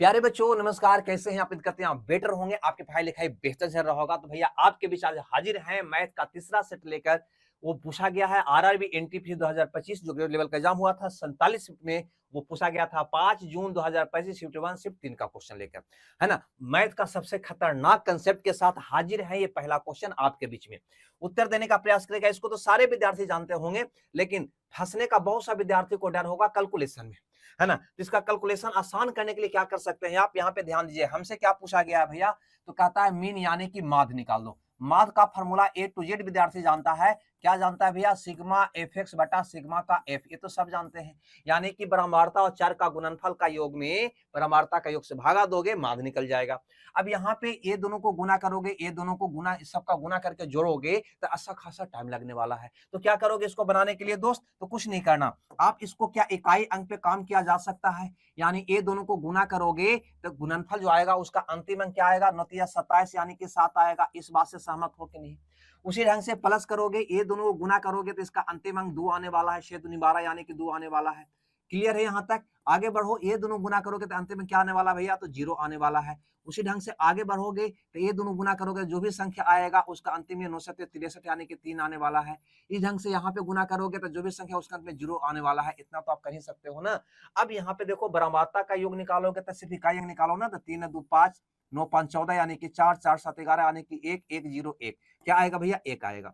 प्यारे बच्चों नमस्कार, कैसे हैं आप? उम्मीद करते हैं आप बेटर होंगे, आपकी पढ़ाई लिखाई बेहतर चल रहा होगा। तो भैया आपके बीच आज हाजिर हैं मैथ का तीसरा सेट लेकर। वो पूछा गया है आरआरबी एनटीपीसी 2025 जो ग्रेड लेवल का एग्जाम हुआ था 47 शिफ्ट में। वो पूछा गया था 5 जून 2025 शिफ्ट 1 शिफ्ट 3 का क्वेश्चन लेकर, है ना। मैथ का सबसे खतरनाक कंसेप्ट के साथ हाजिर है ये पहला क्वेश्चन आपके बीच में। उत्तर देने का प्रयास करेगा। इसको तो सारे विद्यार्थी जानते होंगे, लेकिन फंसने का बहुत सा विद्यार्थी को डर होगा कैलकुलेशन में, है ना। तो इसका कैलकुलेशन आसान करने के लिए क्या कर सकते हैं आप? यहाँ पे ध्यान दीजिए, हमसे क्या पूछा गया है भैया? तो कहता है मीन यानी कि माध्य निकाल दो। माध्य का फॉर्मूला ए टू जेड विद्यार्थी जानता है। क्या जानता है भैया? सिग्मा एफ एक्स बटा सिग्मा का एफ, ये तो सब जानते हैं। यानी कि ब्रह्मांडता और चर का गुणनफल का योग में ब्रह्मांडता का योग से भागा दोगे, माध्य निकल जाएगा। अब यहाँ पे ये दोनों को गुना करोगे, ये दोनों को गुना, सबका गुना करके जोड़ोगे तो अच्छा खासा टाइम लगने वाला है। तो क्या करोगे इसको बनाने के लिए दोस्त? तो कुछ नहीं करना, आप इसको क्या इकाई अंक पे काम किया जा सकता है। यानी ये दोनों को गुना करोगे तो गुणनफल जो आएगा उसका अंतिम अंक क्या आएगा? नतीजा 27 यानी कि 7 आएगा। इस बात से सहमत हो कि नहीं? उसी ढंग से प्लस करोगे, ये दोनों को गुना करोगे तो इसका अंतिम अंक 2 आने वाला है। 6 दूनी 12 यानी कि 2 आने वाला है। क्लियर है यहाँ तक? आगे बढ़ो, ये दोनों गुना करोगे तो अंतिम में क्या आने वाला भैया? तो 0 आने वाला है। उसी ढंग से आगे बढ़ोगे तो ये दोनों गुना करोगे, जो भी संख्या आएगा उसका अंतिम में 963 यानी कि 3 आने वाला है। इस ढंग से यहाँ पे गुना करोगे तो जो भी संख्या उसका अंत में 0 आने वाला है। इतना तो आप कर ही सकते हो ना। अब यहाँ पे देखो, ब्रह्मांडता का योग निकालोगे तो सिर्फ इकाई अंक निकालो ना। तो 3 2 5 9 5 14 यानी कि 4 4 7 11 यानी कि 1 1 0 1। क्या आएगा भैया? 1 आएगा।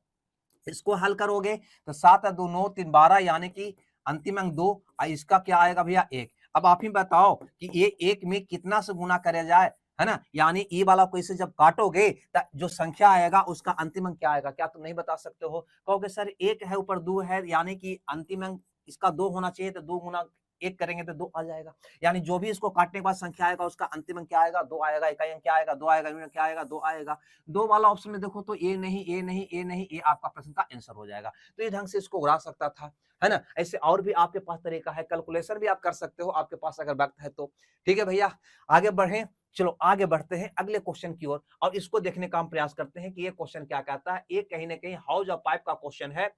इसको हल करोगे तो 7 2 9 3 12 यानी कि अंतिम अंक 2। इसका क्या आएगा भैया? 1। अब आप ही बताओ कि ये 1 में कितना से गुना करे जाए, है ना। यानी ई वाला को इसे जब काटोगे तो जो संख्या आएगा उसका अंतिम अंक क्या आएगा? क्या तुम नहीं बता सकते हो? कहोगे सर 1 है ऊपर 2 है, यानी कि अंतिम अंक इसका 2 होना चाहिए, तो 2 गुना 1 करेंगे तो 2 आ जाएगा। यानी जो भी इसको काटने के बाद संख्या आएगा उसका अंतिम अंक क्या आएगा? 2 आएगा। इकाई अंक क्या आएगा? 2 आएगा। क्या आएगा? 2 आएगा। 2 वाला ऑप्शन में देखो तो ए नहीं, ए नहीं, ए नहीं, ये आपका प्रश्न का आंसर हो जाएगा। तो इस ढंग से इसको उड़ा सकता था, है ना। ऐसे और भी आपके पास तरीका है, कैलकुलेशन भी आप कर सकते हो आपके पास अगर वक्त है तो। ठीक है भैया, आगे बढ़े। चलो आगे बढ़ते हैं अगले क्वेश्चन की ओर, और इसको देखने का हम प्रयास करते हैं कि ये क्वेश्चन क्या कहता है। ये कहीं ना कहीं हाउस ऑफ पाइप का क्वेश्चन है,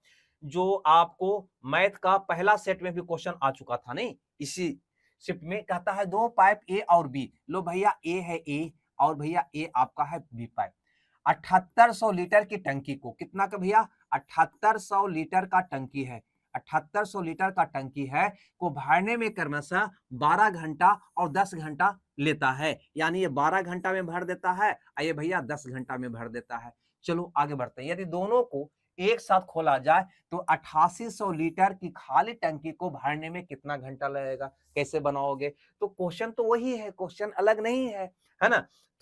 जो आपको मैथ का पहला सेट में भी क्वेश्चन आ चुका था। नहीं, इसी शिफ्ट में कहता है दो पाइप ए और बी। लो भैया, ए है ए और भैया ए आपका है बी पाइप। 7800 लीटर की टंकी को, कितना का भैया? 7800 लीटर का टंकी है। 7800 लीटर का टंकी है को भरने में क्रमशः 12 घंटा और 10 घंटा लेता है। यानी ये 12 घंटा में भर देता है और ये भैया 10 घंटा में भर देता है। चलो आगे बढ़ते हैं। यदि दोनों को एक साथ खोला जाए तो 8800 लीटर की खाली टंकी को भरने में कितना घंटा लगेगा? कैसे बनाओगे? तो क्वेश्चन तो वही है, क्वेश्चन अलग नहीं है ना।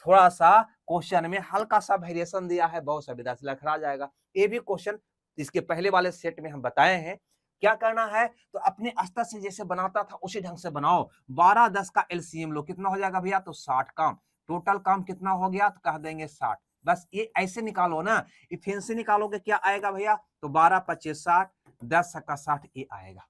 थोड़ा सा क्वेश्चन में हल्का सा वेरिएशन दिया है, बहुत सा विद्यार्थी लखड़ा जाएगा। ये भी क्वेश्चन इसके पहले वाले सेट में हम बताए हैं। क्या करना है? तो अपने स्तर से जैसे बनाता था उसी ढंग से बनाओ। 12 10 का एलसीएम लो, कितना हो जाएगा भैया? तो 60 काम। टोटल काम कितना हो गया? तो कह देंगे 60। बस ये ऐसे निकालो ना। इफिशिएंसी निकालोगे, क्या आएगा भैया? तो 12 25 60, 10 का 60 ये आएगा।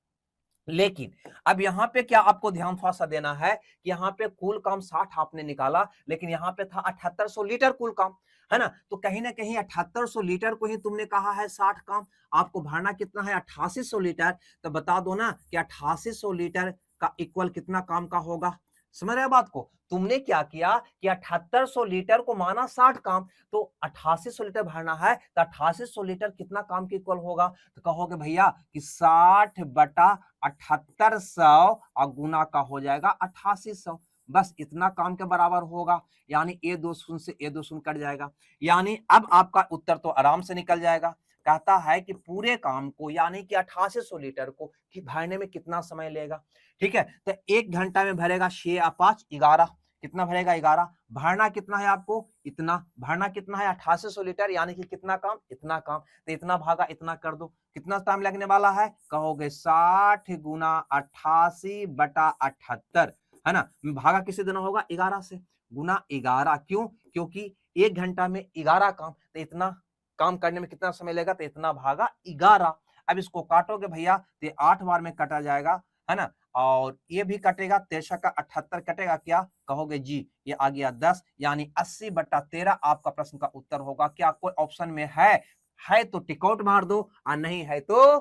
लेकिन अब यहाँ पे क्या आपको ध्यान थोड़ा सा देना है कि यहाँ पे कुल काम 60 आपने निकाला, लेकिन यहाँ पे था 7800 लीटर कुल काम, है ना। तो कहीं ना कहीं 7800 लीटर को ही तुमने कहा है 60 काम। आपको भरना कितना है? 8800 लीटर। तो बता दो ना कि 8800 लीटर का इक्वल कितना काम का होगा? समझ रहे बात को? तुमने क्या किया कि 7800 लीटर को माना 60 काम, तो 8800 लीटर भरना है तो 8800 लीटर कितना काम के इक्वल होगा? तो कहोगे भैया कि 60 बटा 7800 और गुना का हो जाएगा 8800। बस इतना काम के बराबर होगा। यानी ए दो शून्य से ए दो शून्य कट जाएगा। यानी अब आपका उत्तर तो आराम से निकल जाएगा। कहता है कि पूरे काम को यानी कि 8800 लीटर को भरने में कितना समय लेगा। ठीक है, तो 1 घंटा में भरेगा 6 या 5 11। कितना भरेगा? 11। भरना कितना है आपको? इतना। भरना कितना है? 8800 लीटर, यानी कि कितना काम? इतना काम। तो इतना भागा इतना कर दो, कितना टाइम लगने वाला है? कहोगे 60 गुना 88 बटा 78, है ना। भागा किसे देना होगा? 11 से। गुना 11, क्यों? क्योंकि 1 घंटा में 11 काम, तो इतना काम करने में कितना समय लगेगा? तो इतना भागा 11। अब इसको काटोगे भैया तो 8 बार में काटा जाएगा, है ना। और ये भी कटेगा, 63 का 78 कटेगा, क्या कहोगे जी? ये आ गया 10, यानी 80 बटा 13 आपका प्रश्न का उत्तर होगा। क्या कोई ऑप्शन में है तो टिकआउट मार दो, और नहीं है तो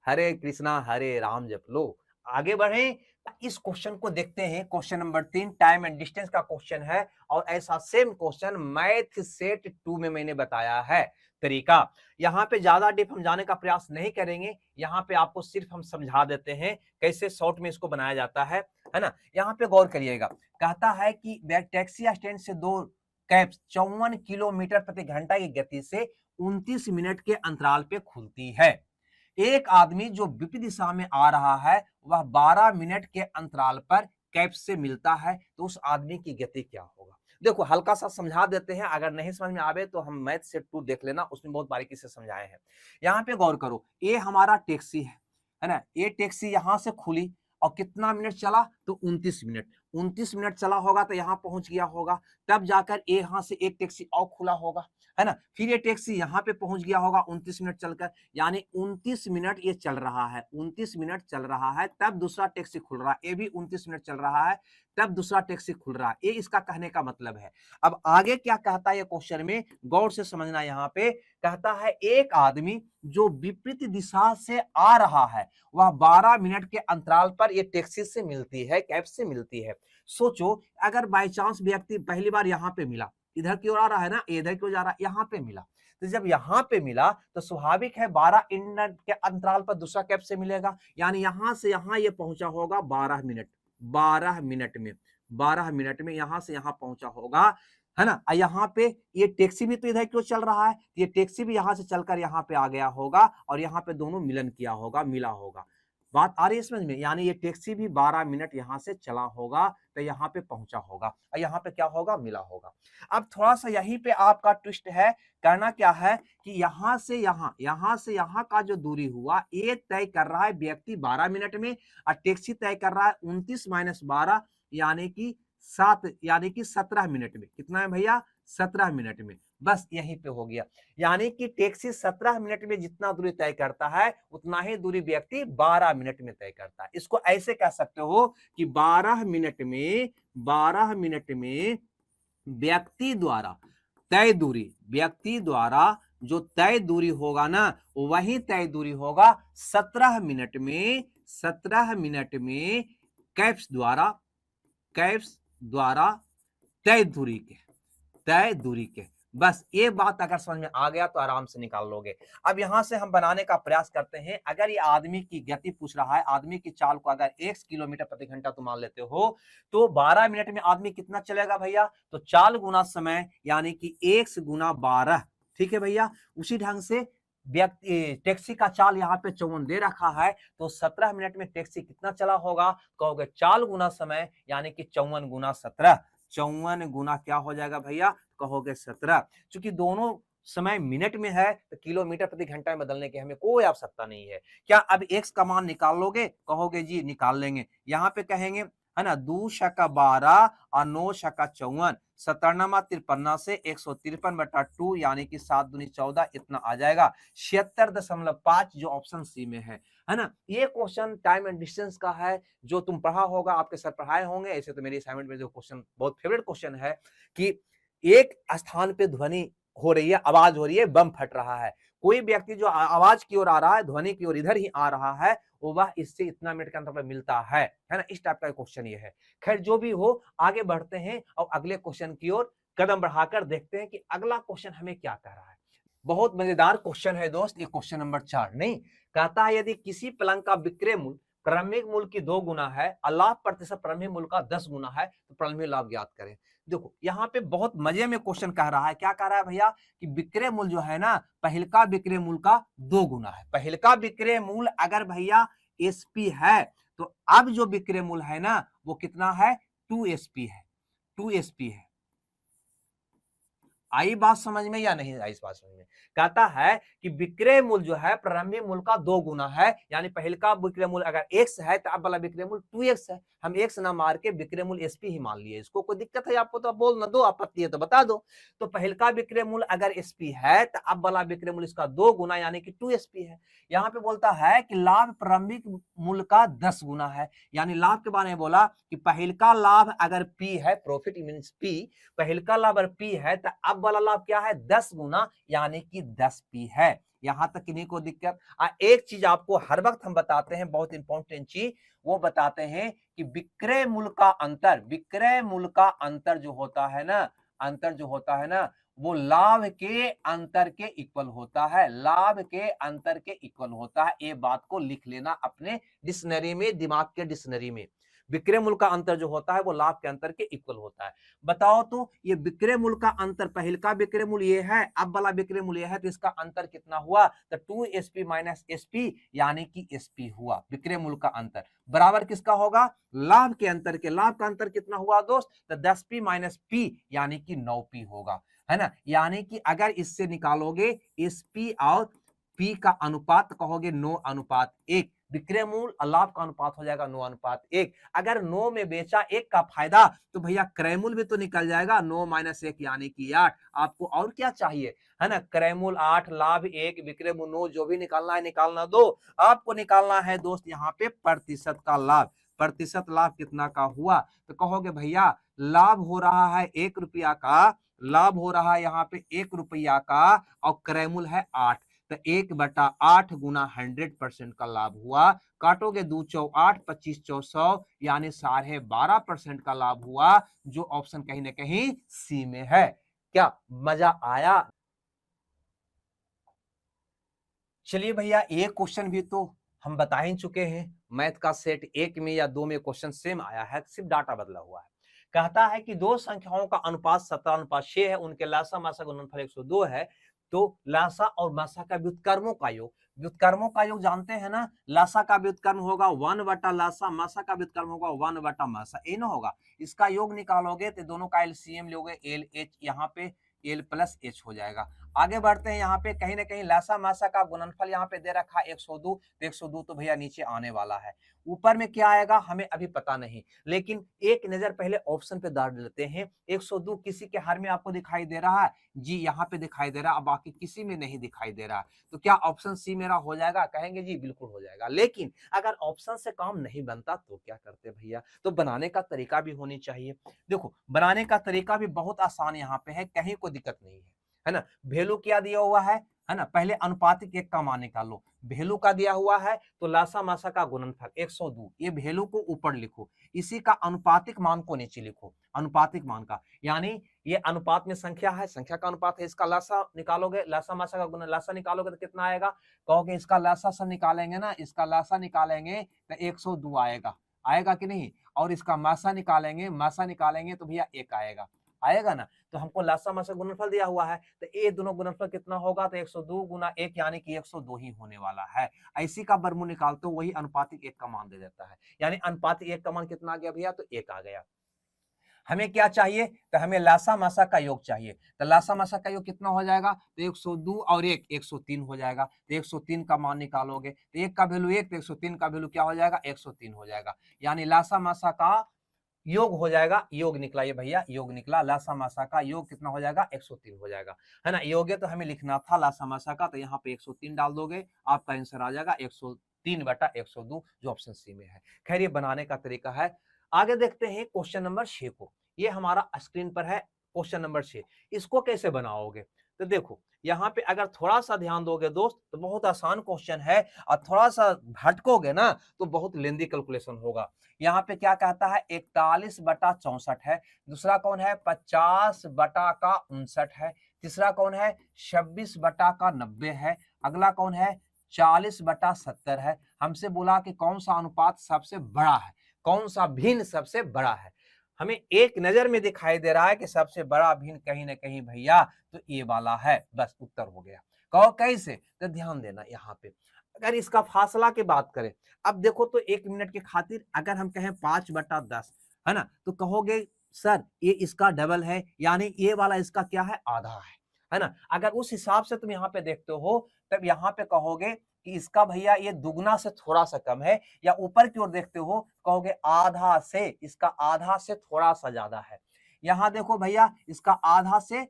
हरे कृष्णा हरे राम जप लो। आगे बढ़े, इस क्वेश्चन को देखते हैं, question number 3 time and distance का क्वेश्चन है और ऐसा सेम क्वेश्चन मैथ सेट 2 में मैंने बताया है तरीका। यहाँ पे ज्यादा डीप हम जाने का प्रयास नहीं करेंगे, यहाँ पे आपको सिर्फ हम समझा देते हैं कैसे शॉर्ट में इसको बनाया जाता है ना। यहाँ पे गौर करिएगा, कहता है कि टैक्सी स्टैंड से दो कैब्स 54 किलोमीटर प्रति घंटा की गति से 29 मिनट के अंतराल पे खुलती है। एक आदमी जो विपरीत दिशा में आ रहा है वह 12 मिनट के अंतराल पर कैब से मिलता है, तो उस आदमी की गति क्या होगा। देखो हल्का सा समझा देते हैं, अगर नहीं समझ में आवे तो हम मैथ सेट 2 देख लेना, उसमें बहुत बारीकी से समझाए हैं। यहाँ पे गौर करो, ये हमारा टैक्सी है ना, ये टैक्सी यहां से खुली और कितना मिनट चला तो 29 मिनट। 29 मिनट चला होगा तो यहाँ पहुंच गया होगा, तब जाकर यहाँ से एक टैक्सी और खुला होगा, है ना। फिर ये टैक्सी यहाँ पे पहुंच गया होगा 29 मिनट चलकर, यानी 29 मिनट ये चल रहा है, 29 मिनट चल रहा है, तब दूसरा टैक्सी खुल रहा है, ये भी 29 मिनट चल रहा है, तब दूसरा टैक्सी खुल रहा है। ये इसका कहने का मतलब है। अब आगे क्या कहता है ये क्वेश्चन में, गौर से समझना। यहाँ पे कहता है एक आदमी जो विपरीत दिशा से आ रहा है वह 12 मिनट के अंतराल पर ये टैक्सी से मिलती है, कैब से मिलती है। सोचो अगर बाई चांस व्यक्ति पहली बार यहाँ पे मिला, इधर की ओर आ रहा है ना, इधर की ओर जा रहा है, यहाँ पे मिला, तो जब यहाँ पे मिला तो स्वाभाविक है 12 मिनट के अंतराल पर दूसरा कैब से मिलेगा, यानी यहां से यहां ये पहुंचा होगा 12 मिनट, 12 मिनट में, 12 मिनट में यहां से यहां पहुंचा होगा, है ना। यहाँ पे ये टैक्सी भी तो इधर क्यों चल रहा है, ये टैक्सी भी यहां से चलकर यहाँ पे आ गया होगा और यहाँ पे दोनों मिलन किया होगा, मिला होगा। बात आ रही है समझ में, यानी ये टैक्सी भी 12 मिनट यहां से चला होगा तो यहाँ पे पहुंचा होगा और यहाँ पे क्या होगा, मिला होगा। अब थोड़ा सा यहीं पे आपका ट्विस्ट है, करना क्या है कि यहां से यहां का जो दूरी हुआ ये तय कर रहा है व्यक्ति 12 मिनट में और टैक्सी तय कर रहा है 29 - 12 यानी कि 7 यानी कि 17 मिनट में। कितना है भैया, 17 मिनट में। बस यहीं पे हो गया, यानी कि टैक्सी 17 मिनट में जितना दूरी तय करता है उतना ही दूरी व्यक्ति 12 मिनट में तय करता है। इसको ऐसे कह सकते हो कि 12 मिनट में व्यक्ति द्वारा तय दूरी, व्यक्ति द्वारा जो तय दूरी होगा ना वही तय दूरी होगा 17 मिनट में, 17 मिनट में कैब्स द्वारा तय दूरी के। बस ये बात अगर समझ में आ गया तो आराम से निकाल लोगे। अब यहां से हम बनाने का प्रयास करते हैं। अगर ये आदमी की गति पूछ रहा है, आदमी की चाल को अगर 1 किलोमीटर प्रति घंटा तुम मान लेते हो तो 12 मिनट में आदमी कितना चलेगा भैया, तो 4 गुना समय यानी कि 1 गुना 12। ठीक है भैया, उसी ढंग से व्यक्ति टैक्सी का चाल यहाँ पे 54 दे रखा है, तो 17 मिनट में टैक्सी कितना चला होगा, कहोगे 4 गुना समय यानी कि 54 गुना 17, 54 गुना क्या हो जाएगा भैया, कहोगे 17। चूंकि दोनों समय मिनट में है तो किलोमीटर प्रति घंटा में बदलने की हमें कोई आवश्यकता नहीं है। क्या अब x का मान निकाल लोगे, कहोगे जी निकाल लेंगे। यहाँ पे कहेंगे है ना, 2 छक्का 12 और 9 छक्का 54, 17 53 से 153/2 यानी कि 7 दूनी 14, इतना आ जाएगा 76.5 जो ऑप्शन सी में है ना। ये क्वेश्चन टाइम एंड डिस्टेंस का है, जो तुम पढ़ा होगा, आपके सर पढ़ाए होंगे। ऐसे तो मेरी असाइनमेंट में जो क्वेश्चन बहुत फेवरेट क्वेश्चन है कि एक स्थान पे ध्वनि हो रही है, आवाज हो रही है, बम फट रहा है, कोई व्यक्ति जो आवाज की ओर आ रहा है, ध्वनि की ओर इधर ही आ रहा है, वह इससे इतना मिनट के अंतर पर मिलता है ना। इस टाइप का क्वेश्चन ये है। खैर जो भी हो, आगे बढ़ते हैं और अगले क्वेश्चन की ओर कदम बढ़ाकर देखते हैं कि अगला क्वेश्चन हमें क्या कह रहा है। बहुत मजेदार क्वेश्चन है दोस्त, ये क्वेश्चन नंबर 4 नहीं कहता है यदि किसी पलंग का विक्रय मूल्य प्रारंभिक मूल्य की 2 गुना है और लाभ प्रतिशत प्रारंभिक मूल्य का 10 गुना है तो प्रारंभिक लाभ ज्ञात करें। देखो यहाँ पे बहुत मजे में क्वेश्चन कह रहा है, क्या कह रहा है भैया कि विक्रय मूल्य जो है ना, पहिलका विक्रय मूल्य का 2 गुना है। पहिलका विक्रय मूल्य अगर भैया एसपी है तो अब जो विक्रय मूल्य है ना वो कितना है, 2 है, 2 है। आई बात समझ में या नहीं आई इस बात समझ में। कहता है कि विक्रय मूल्य जो है प्रारंभिक मूल्य का 2 गुना है, यानी पहले का विक्रय मूल्य अगर x है तो अब वाला विक्रय मूल्य 2x है। हम x ना मार के विक्रय मूल्य एसपी ही मान लिए। इसको कोई दिक्कत है आपको तो बोल ना दो, आपत्ति है तो बता दो। तो पहले का विक्रय मूल्य अगर एसपी है तो अब वाला विक्रय मूल्य इसका 2 गुना यानी कि 2sp है। यहाँ पे बोलता है कि लाभ प्रारंभिक मूल्य का 10 गुना है, यानी लाभ के बारे में बोला कि पहले का लाभ अगर p है, प्रॉफिट मींस p, पहले का लाभ अगर p है तो अब अब वाला लाभ क्या है 10 गुना यानी कि 10p है। यहां तक किन्हीं को दिक्कत? एक चीज आपको हर वक्त हम बताते हैं, बहुत इंपॉर्टेंट चीज, वो बताते हैं कि विक्रय मूल्य का अंतर, विक्रय मूल्य का अंतर जो होता है ना, अंतर जो होता है ना, वो लाभ के अंतर के इक्वल होता है, लाभ के अंतर के इक्वल होता है। ये बात को लिख लेना अपने डिक्शनरी में, दिमाग के डिक्शनरी में। विक्रय मूल्य का अंतर जो होता है वो लाभ के अंतर के इक्वल होता है। बताओ तो ये विक्रय मूल्य का अंतर, पहले का विक्रय मूल्य ये है, अब वाला विक्रय मूल्य है, तो इसका अंतर कितना हुआ? तो 2sp माइनस sp यानी कि sp हुआ विक्रय मूल्य का अंतर। बराबर किसका होगा? लाभ के अंतर के। लाभ का अंतर कितना हुआ दोस्त? तो 10p माइनस p यानी कि 9p होगा, है ना। यानी कि अगर इससे निकालोगे sp और p का अनुपात, कहोगे 9:1। विक्रय मूल्य लाभ का अनुपात हो जाएगा 9:1। अगर 9 में बेचा 1 का फायदा, तो भैया क्रय मूल्य भी तो निकल जाएगा 9 - 1 यानी कि 8। आपको और क्या चाहिए, है ना। क्रय मूल्य 8, लाभ 1, विक्रय मूल्य 9, जो भी निकालना है निकालना दो। आपको निकालना है दोस्त यहाँ पे प्रतिशत का लाभ। प्रतिशत लाभ कितना का हुआ? तो कहोगे भैया लाभ हो रहा है 1 रुपया का, लाभ हो रहा है यहाँ पे 1 रुपया का, और क्रय मूल्य है 8, तो 1/8 गुना 100% का लाभ हुआ। काटोगे 2 चौ 8, 25 चौ 100 यानी 12.5% का लाभ हुआ, जो ऑप्शन कहीं ना कहीं सी में है। क्या मजा आया? चलिए भैया, एक क्वेश्चन भी तो हम बता ही चुके हैं। मैथ का सेट 1 में या 2 में क्वेश्चन सेम आया है, सिर्फ डाटा बदला हुआ है। कहता है कि दो संख्याओं का अनुपात 17:6 है, उनके लासा मासा गुणनफल 102 है, तो लासा और मासा का व्युत्क्रमों का योग, व्युत्क्रमों का योग जानते हैं ना, लासा का व्युत्क्रम होगा 1 बटा लासा, मासा का व्युत्क्रम होगा 1 बटा मासा, ये ना होगा। इसका योग निकालोगे तो दोनों का एलसीएम लोगे, एल एच, यहाँ पे एल प्लस एच हो जाएगा। आगे बढ़ते हैं, यहाँ पे कहीं ना कहीं लासा मासा का गुणनफल यहाँ पे दे रखा है 102, तो 102 तो भैया नीचे आने वाला है। ऊपर में क्या आएगा हमें अभी पता नहीं, लेकिन एक नजर पहले ऑप्शन पे डाल लेते हैं। 102 किसी के हर में आपको दिखाई दे रहा है? जी यहाँ पे दिखाई दे रहा है, बाकी किसी में नहीं दिखाई दे रहा। तो क्या ऑप्शन सी मेरा हो जाएगा? कहेंगे जी बिल्कुल हो जाएगा। लेकिन अगर ऑप्शन से काम नहीं बनता तो क्या करते भैया? तो बनाने का तरीका भी होनी चाहिए। देखो बनाने का तरीका भी बहुत आसान यहाँ पे है, कहीं कोई दिक्कत नहीं है ना। वैल्यू क्या दिया हुआ है ना, पहले अनुपातिक एक का मान निकालो। वैल्यू का दिया हुआ है तो लासा मासा का गुणनफल 102, ये वैल्यू को ऊपर लिखो, इसी का अनुपातिक मान को नीचे लिखो, अनुपातिक मान का, यानी ये अनुपात में संख्या है, संख्या का अनुपात है, इसका लासा निकालोगे, लासा मासा का गुण लासा निकालोगे तो कितना आएगा? कहोगे इसका लासा सब निकालेंगे ना, इसका लासा निकालेंगे तो 102 आएगा, आएगा कि नहीं? और इसका मासा निकालेंगे, मासा निकालेंगे तो भैया 1 आएगा, आएगा ना। तो हमको लासा मासा गुणनफल दिया हुआ है, तो ये दोनों गुणनफल कितना होगा? तो 102 गुना 1 यानी कि 102 ही होने वाला है। ऐसी का वर्गमूल निकालते हो वही अनुपातिक 1 का मान दे देता है, यानी अनुपातिक 1 का मान कितना आ गया भैया? तो 1 आ गया। हमें क्या चाहिए? तो हमें लासा मासा का योग चाहिए। तो लासा मासा का योग कितना हो जाएगा? तो 102 और 1 103 हो जाएगा। तो 103 का मान निकालोगे तो 1 का वैल्यू 1, तो 103 का वैल्यू क्या हो जाएगा? 103 हो जाएगा। यानी लासा मासा का योग हो जाएगा, योग निकला ये भैया, योग निकला। लासा मासा का योग कितना हो जाएगा? 103 हो जाएगा, है ना। योग तो हमें लिखना था लासा मासा का, तो यहाँ पे 103 डाल दोगे, आपका आंसर आ जाएगा 103/102, जो ऑप्शन सी में है। खैर ये बनाने का तरीका है। आगे देखते हैं क्वेश्चन नंबर 6 को। ये हमारा स्क्रीन पर है क्वेश्चन नंबर 6। इसको कैसे बनाओगे? तो देखो यहाँ पे अगर थोड़ा सा ध्यान दोगे दोस्त तो बहुत आसान क्वेश्चन है, और थोड़ा सा भटकोगे ना तो बहुत लेंदी कैलकुलेशन होगा। यहाँ पे क्या कहता है? 41/64 है। दूसरा कौन है? 50/59 है। तीसरा कौन है? 26/90 है। अगला कौन है? 40/70 है। हमसे बोला कि कौन सा अनुपात सबसे बड़ा है, कौन सा भिन्न सबसे बड़ा है। हमें एक नजर में दिखाई दे रहा है कि सबसे बड़ा भिन्न कहीं ना कहीं भैया तो ये वाला है। बस उत्तर हो गया। कहो कैसे? तो ध्यान देना यहाँ पे। अगर इसका फासला की बात करें, अब देखो तो 1 मिनट की खातिर अगर हम कहें 5/10, है ना, तो कहोगे सर ये इसका डबल है, यानी ये वाला इसका क्या है? आधा है ना। अगर उस हिसाब से तुम यहाँ पे देखते हो तब यहाँ पे कहोगे कि इसका भैया ये दुगना से थोड़ा सा कम है, या ऊपर की ओर देखते हो कहोगे आधा से, इसका आधा से थोड़ा सा ज्यादा है। यहाँ देखो भैया इसका आधा से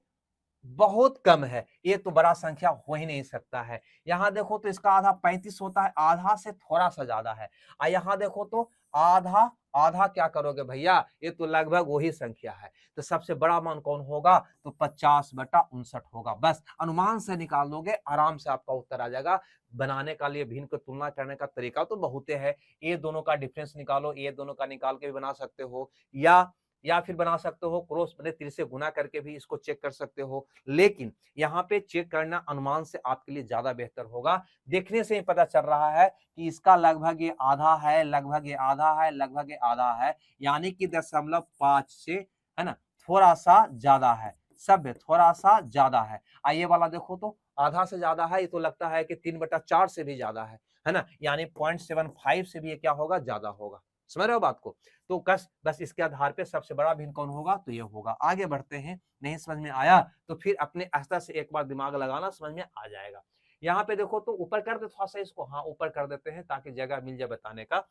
बहुत कम है, ये तो बड़ा संख्या हो ही नहीं सकता है। यहाँ देखो तो इसका आधा 35 होता है, आधा से थोड़ा सा ज्यादा है। और यहाँ देखो तो आधा आधा क्या करोगे भैया, ये तो लगभग वही संख्या है। तो सबसे बड़ा मान कौन होगा, तो 50/59 होगा। बस अनुमान से निकाल दोगे, आराम से आपका उत्तर आ जाएगा। बनाने का लिए भिन्न को तुलना करने का तरीका तो बहुत है, ये दोनों का डिफरेंस निकालो, ये दोनों का निकाल के भी बना सकते हो, या फिर बना सकते हो क्रॉस मतलब 3 से गुना करके भी इसको चेक कर सकते हो। लेकिन यहाँ पे चेक करना अनुमान से आपके लिए ज्यादा बेहतर होगा। देखने से ही पता चल रहा है कि इसका लगभग ये आधा है, लगभग ये आधा है, लगभग ये आधा है, यानी कि 0.5 से, है ना, थोड़ा सा ज्यादा है, सब थोड़ा सा ज्यादा है। ये वाला देखो तो आधा से ज्यादा है, ये तो लगता है कि 3/4 से भी ज्यादा है ना, यानी 0.75 से भी ये क्या होगा, ज्यादा होगा। समझ रहे हो बात को। तो बस इसके आधार पे सबसे बड़ा भिन्न कौन होगा, तो ये होगा। आगे बढ़ते हैं, नहीं समझ में आया तो फिर अपने अस्तर से एक बार दिमाग लगाना, समझ में आ जाएगा। यहाँ पे देखो तो ऊपर कर दे थोड़ा सा इसको, हाँ ऊपर कर देते हैं ताकि जगह मिल जाए बताने का।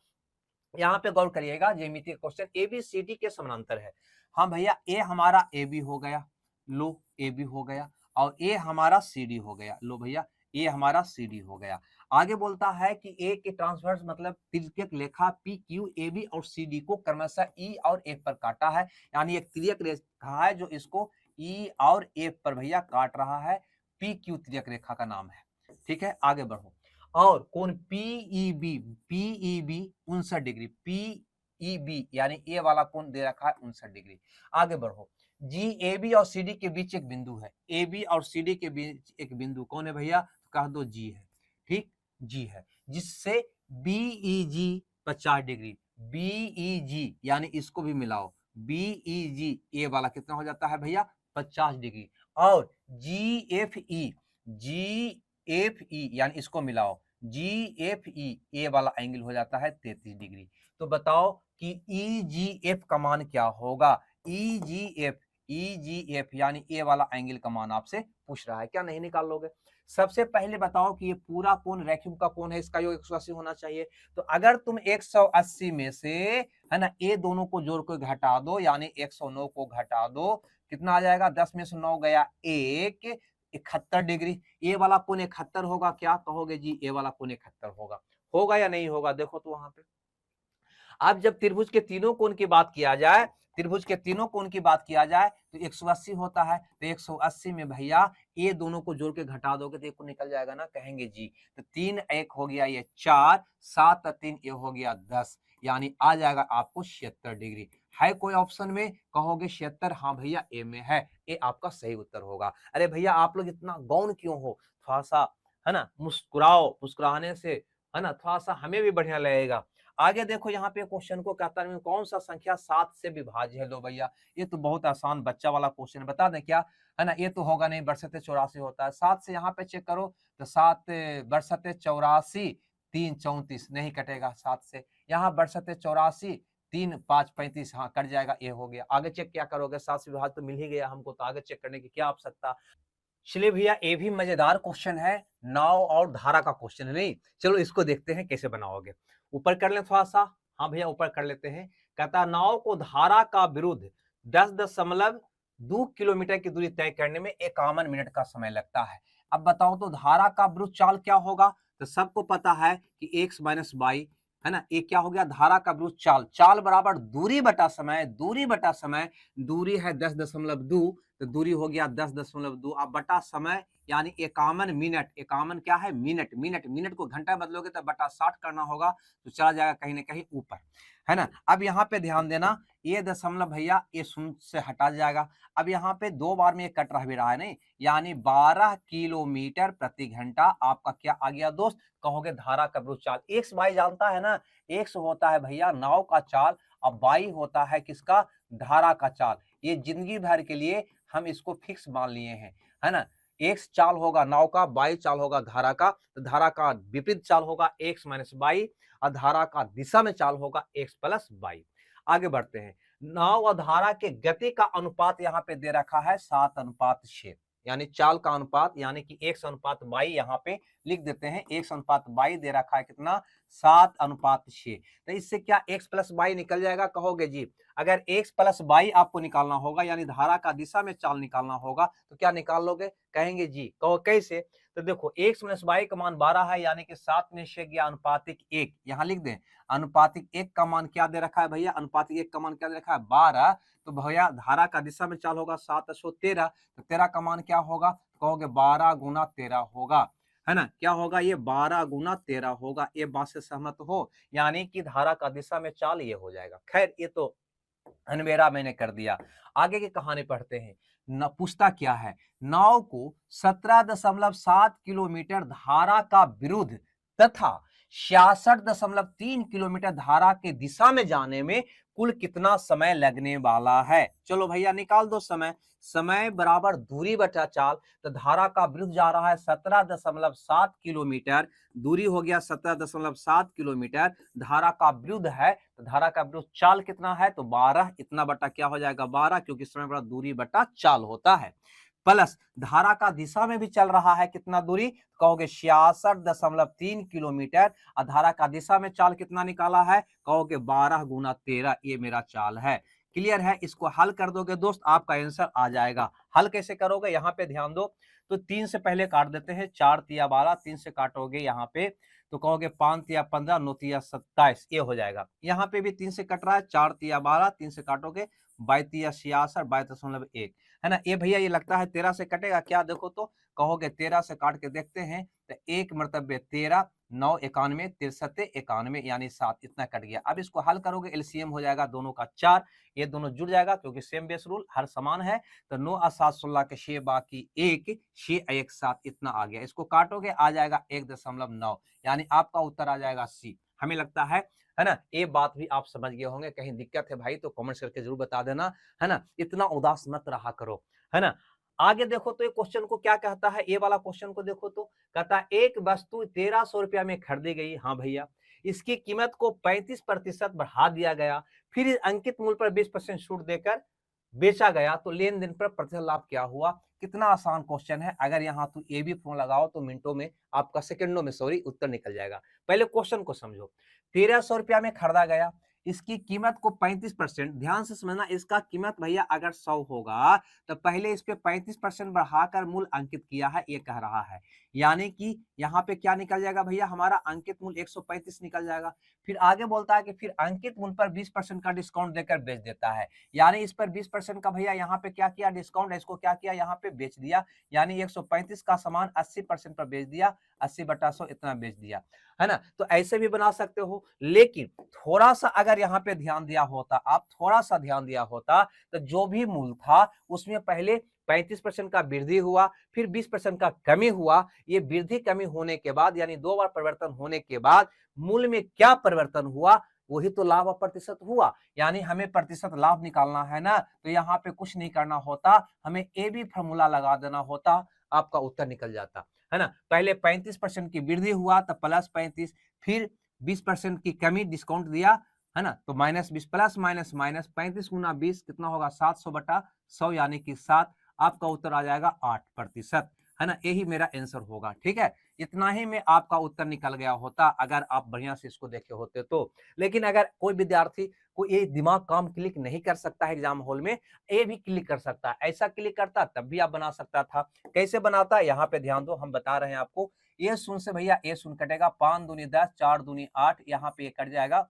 यहाँ पे गौर करिएगा, ज्यामिति क्वेश्चन ABCD के समानांतर है। हाँ भैया, ए हमारा AB हो गया, लो AB हो गया, और ए हमारा CD हो गया, लो भैया ए हमारा CD हो गया। आगे बोलता है कि ए के ट्रांसवर्स मतलब तिर्यक रेखा PQAB और CD को क्रमशः E और F पर काटा है, यानी एक तिर्यक रेखा है जो इसको E और F पर भैया काट रहा है, PQ तिर्यक रेखा का नाम है। ठीक है, आगे बढ़ो। और कोण पीईबी 59 डिग्री, पीईबी यानी ए वाला कोण दे रखा है 59 डिग्री। आगे बढ़ो, जी ए बी और सी डी के बीच एक बिंदु है, ए बी और सी डी के बीच एक बिंदु कौन है भैया, तो कह दो जी है, ठीक, जी है, जिससे बीईजी 50 डिग्री, बीईजी यानी इसको भी मिलाओ, बीईजी ए वाला कितना हो जाता है भैया 50 डिग्री, और जी एफ ई यानी इसको मिलाओ, जी एफ ई ए वाला एंगल हो जाता है 33 डिग्री। तो बताओ कि ई जी एफ का मान क्या होगा, ई जी एफ यानी ए वाला एंगल का मान आपसे पूछ रहा है, क्या नहीं निकाल लोगे। सबसे पहले बताओ कि ये पूरा कोण रेखिक का कोण है, इसका योग 180 होना चाहिए। तो अगर तुम 180 में से, है ना, ए दोनों को जोड़ कर घटा दो, यानी 109 को घटा दो, कितना आ जाएगा, 10 में से 9 गया 1, 71 डिग्री। ए वाला कोण 71 होगा, क्या कहोगे जी, ए वाला कोण 71 होगा या नहीं होगा, देखो तो वहां पे। अब जब त्रिभुज के तीनों कोण की बात किया जाए, त्रिभुज के तीनों कोण की बात किया जाए तो 180 होता है, तो 180 में भैया ये दोनों को जोड़ के घटा दोगे तो एक को निकल जाएगा ना, कहेंगे जी। तो 3 1 हो गया ये 4, 7 3 ये हो गया 10, यानी आ जाएगा आपको 76 डिग्री। है कोई ऑप्शन में, कहोगे 76, हाँ भैया ए में है, ये आपका सही उत्तर होगा। अरे भैया आप लोग इतना गौण क्यों हो, थोड़ा सा, है ना, मुस्कुराओ, मुस्कुराने से, है ना, थोड़ा सा हमें भी बढ़िया लगेगा। आगे देखो, यहाँ पे क्वेश्चन को कहता है कौन सा संख्या 7 से विभाज्य है, लो भैया ये तो बहुत आसान बच्चा वाला क्वेश्चन, बता दें क्या, है ना, ये तो होगा नहीं, बरसते 84 होता है। 7 से यहाँ पे चेक करो तो 7 बरसते 84, 3 34 नहीं कटेगा 7 से, यहाँ बरसते 84, 3 5 35, हाँ कट जाएगा, ये हो गया। आगे चेक क्या करोगे, 7 से विभाज्य तो मिल ही गया हमको, तो आगे चेक करने की क्या आवश्यकता। चलिए भैया, ये भी मजेदार क्वेश्चन है, नाव और धारा का क्वेश्चन है, नहीं चलो इसको देखते हैं कैसे बनाओगे। ऊपर कर लें थोड़ा सा, हाँ भैया ऊपर कर लेते हैं। कहता नाव को धारा का विरुद्ध 10.2 किलोमीटर की दूरी तय करने में 51 मिनट का समय लगता है। अब बताओ तो धारा का विरुद्ध चाल क्या होगा, तो सबको पता है कि x माइनस वाई, है ना, एक क्या हो गया, धारा का विरुद्ध चाल, चाल बराबर दूरी बटा समय, दूरी बटा समय, दूरी है 10.2, तो दूरी हो गया 10.2, अब बटा समय यानी 51 मिनट, 51 क्या है, मिनट, मिनट को घंटा बदलोगे तो बटा 60 करना होगा, तो चला जाएगा कहीं ना कहीं ऊपर, है ना। अब यहाँ पे ध्यान देना, ये दशमलव भैया ये शून्य से हटा जाएगा। अब यहाँ पे 2 बार में ये कट रह भी रहा है, नहीं, यानी 12 किलोमीटर प्रति घंटा आपका क्या आ गया दोस्त, कहोगे धारा का विरुद्ध चाल। एक्स वाई जानता है ना, एक्स होता है भैया नाव का चाल, अब वाई होता है किसका, धारा का चाल। ये जिंदगी भर के लिए हम इसको फिक्स मान लिए हैं, है ना। एक्स चाल होगा नाव का, वाई चाल होगा धारा का, तो धारा का विपरीत चाल होगा एक्स माइनस वाई, और धारा का दिशा में चाल होगा एक्स प्लस वाई। आगे बढ़ते हैं, नाव और धारा के गति का अनुपात यहाँ पे दे रखा है 7:6, यानी चाल का अनुपात, यानी कि x/y यहाँ पे लिख देते हैं, x/y दे रखा है कितना, 7:6। तो इससे क्या x प्लस वाई निकल जाएगा, कहोगे जी। अगर x प्लस वाई आपको निकालना होगा, यानी धारा का दिशा में चाल निकालना होगा, तो क्या निकाल लोगे, कहेंगे जी, कहो कैसे। तो देखो x माइनस वाई का मान 12 है, यानी कि 7 में से गया अनुपातिक 1, यहां लिख दें अनुपातिक 1 का मान क्या दे रखा है भैया, अनुपातिक 1 का मान क्या दे रखा है 12। तो भैया धारा का दिशा में चाल होगा 713, तो 13 का मान क्या होगा, कहोगे 12 गुना 13 होगा, है ना, क्या होगा ये 12 गुना 13 होगा। ये बात से सहमत हो, यानी कि धारा का दिशा में चाल ये हो जाएगा। खैर ये तो अनमेरा मैंने कर दिया। आगे की कहानी पढ़ते हैं। न पूछता क्या है, नाव को 17.7 किलोमीटर धारा का विरुद्ध तथा 66.3 किलोमीटर धारा के दिशा में जाने में कुल कितना समय लगने वाला है। चलो भैया निकाल दो समय। समय बराबर दूरी बटा चाल, तो धारा का विरुद्ध जा रहा है 17.7 किलोमीटर, दूरी हो गया 17.7 किलोमीटर, धारा का विरुद्ध है, तो धारा का विरुद्ध चाल कितना है, तो 12, इतना बटा क्या हो जाएगा 12, क्योंकि समय बड़ा दूरी बटा चाल होता है, प्लस धारा का दिशा में भी चल रहा है कितना दूरी, कहोगे 66.3 किलोमीटर, और धारा का दिशा में चाल कितना निकाला है, कहोगे 12 गुना 13, ये मेरा चाल है। क्लियर है, इसको हल कर दोगे दोस्त आपका आंसर आ जाएगा। हल कैसे करोगे, यहाँ पे ध्यान दो, तो 3 से पहले काट देते हैं, 4 तिया 12, 3 से काटोगे यहाँ पे तो कहोगे 5 तिया 15, 9 तिया 27, ये हो जाएगा। यहाँ पे भी 3 से कट रहा है, 4 तिया 12, 3 से काटोगे 22 तिया 66, 22.1, है ना। ये भैया ये लगता है 13 से कटेगा क्या, देखो तो कहोगे 13 से काट के देखते हैं, तो 1 मर्तबे 13, 9 91, 63 91, यानी 7, इतना कट गया। अब इसको हल करोगे, एलसीएम हो जाएगा दोनों का 4, ये दोनों जुड़ जाएगा क्योंकि सेम बेस रूल, हर समान है। तो 9 और 7 16 के 6 बाकी 1, 6 1 7, इतना आ गया। इसको काटोगे आ जाएगा 1.9, यानी आपका उत्तर आ जाएगा सी। हमें लगता है ना, ये बात भी आप समझ गए होंगे। कहीं दिक्कत है भाई तो कमेंट करके जरूर बता देना, है ना, इतना उदास मत रहा करो, है ना। आगे देखो तो ये क्वेश्चन को क्या कहता है, ये वाला क्वेश्चन को देखो तो कहता है एक वस्तु 1300 रुपया में खरीदी गई, हाँ भैया, इसकी कीमत को 35% बढ़ा दिया गया, फिर इस अंकित मूल्य पर 20% छूट देकर बेचा गया, तो लेन देन पर प्रतिशत लाभ क्या हुआ। कितना आसान क्वेश्चन है, अगर यहाँ तू ए भी फोन लगाओ तो मिनटों में आपका, सेकंडों में सॉरी, उत्तर निकल जाएगा। पहले क्वेश्चन को समझो, 1300 रुपया में खरीदा गया, इसकी कीमत को 35%, ध्यान से समझना, इसका कीमत भैया अगर 100 होगा तो पहले इस पे 35% बढ़ाकर मूल्य अंकित किया है, ये कह रहा है, यानी कि यहाँ पे क्या निकल जाएगा भैया, हमारा अंकित मूल्य 135 निकल जाएगा। फिर आगे बोलता है कि फिर अंकित मूल्य पर 20% का डिस्काउंट देकर बेच देता है, यानी इस पर 20% का भैया यहाँ पे क्या किया, डिस्काउंट, इसको क्या किया, यहाँ पे बेच दिया, यानी 135 का सामान 80% पर बेच दिया, 80/100 इतना बेच दिया, है ना। तो ऐसे भी बना सकते हो, लेकिन थोड़ा सा अगर यहाँ पे ध्यान दिया होता, आप थोड़ा सा ध्यान दिया होता, तो जो भी मूल्य था उसमें पहले 35% का वृद्धि हुआ, फिर 20% का कमी हुआ, ये वृद्धि कमी होने के बाद यानी 2 बार परिवर्तन होने के बाद मूल्य में क्या परिवर्तन हुआ, वही तो लाभ और प्रतिशत हुआ, यानी हमें प्रतिशत लाभ निकालना है ना, तो यहाँ पे कुछ नहीं करना होता, हमें ए बी फॉर्मूला लगा देना होता, आपका उत्तर निकल जाता, है ना। पहले 35% की वृद्धि हुआ तो +35, फिर 20% की कमी, डिस्काउंट दिया, है ना, तो -20 प्लस माइनस माइनस 35 गुना 20 कितना होगा 700/100, यानी कि 7, आपका उत्तर आ जाएगा 8%, है ना। यही मेरा आंसर होगा, ठीक है। इतना ही में आपका उत्तर निकल गया होता अगर आप बढ़िया से इसको देखे होते तो। लेकिन अगर कोई विद्यार्थी को ये दिमाग काम क्लिक नहीं कर सकता है एग्जाम हॉल में, ये भी क्लिक कर सकता है, ऐसा क्लिक करता तब भी आप बना सकता था। कैसे बनाता है, यहाँ पे ध्यान दो, हम बता रहे हैं आपको। ये शून्य से भैया ये शून्य कटेगा, 5 दूनी 10, 4 दूनी 8, यहाँ पे ये कट जाएगा,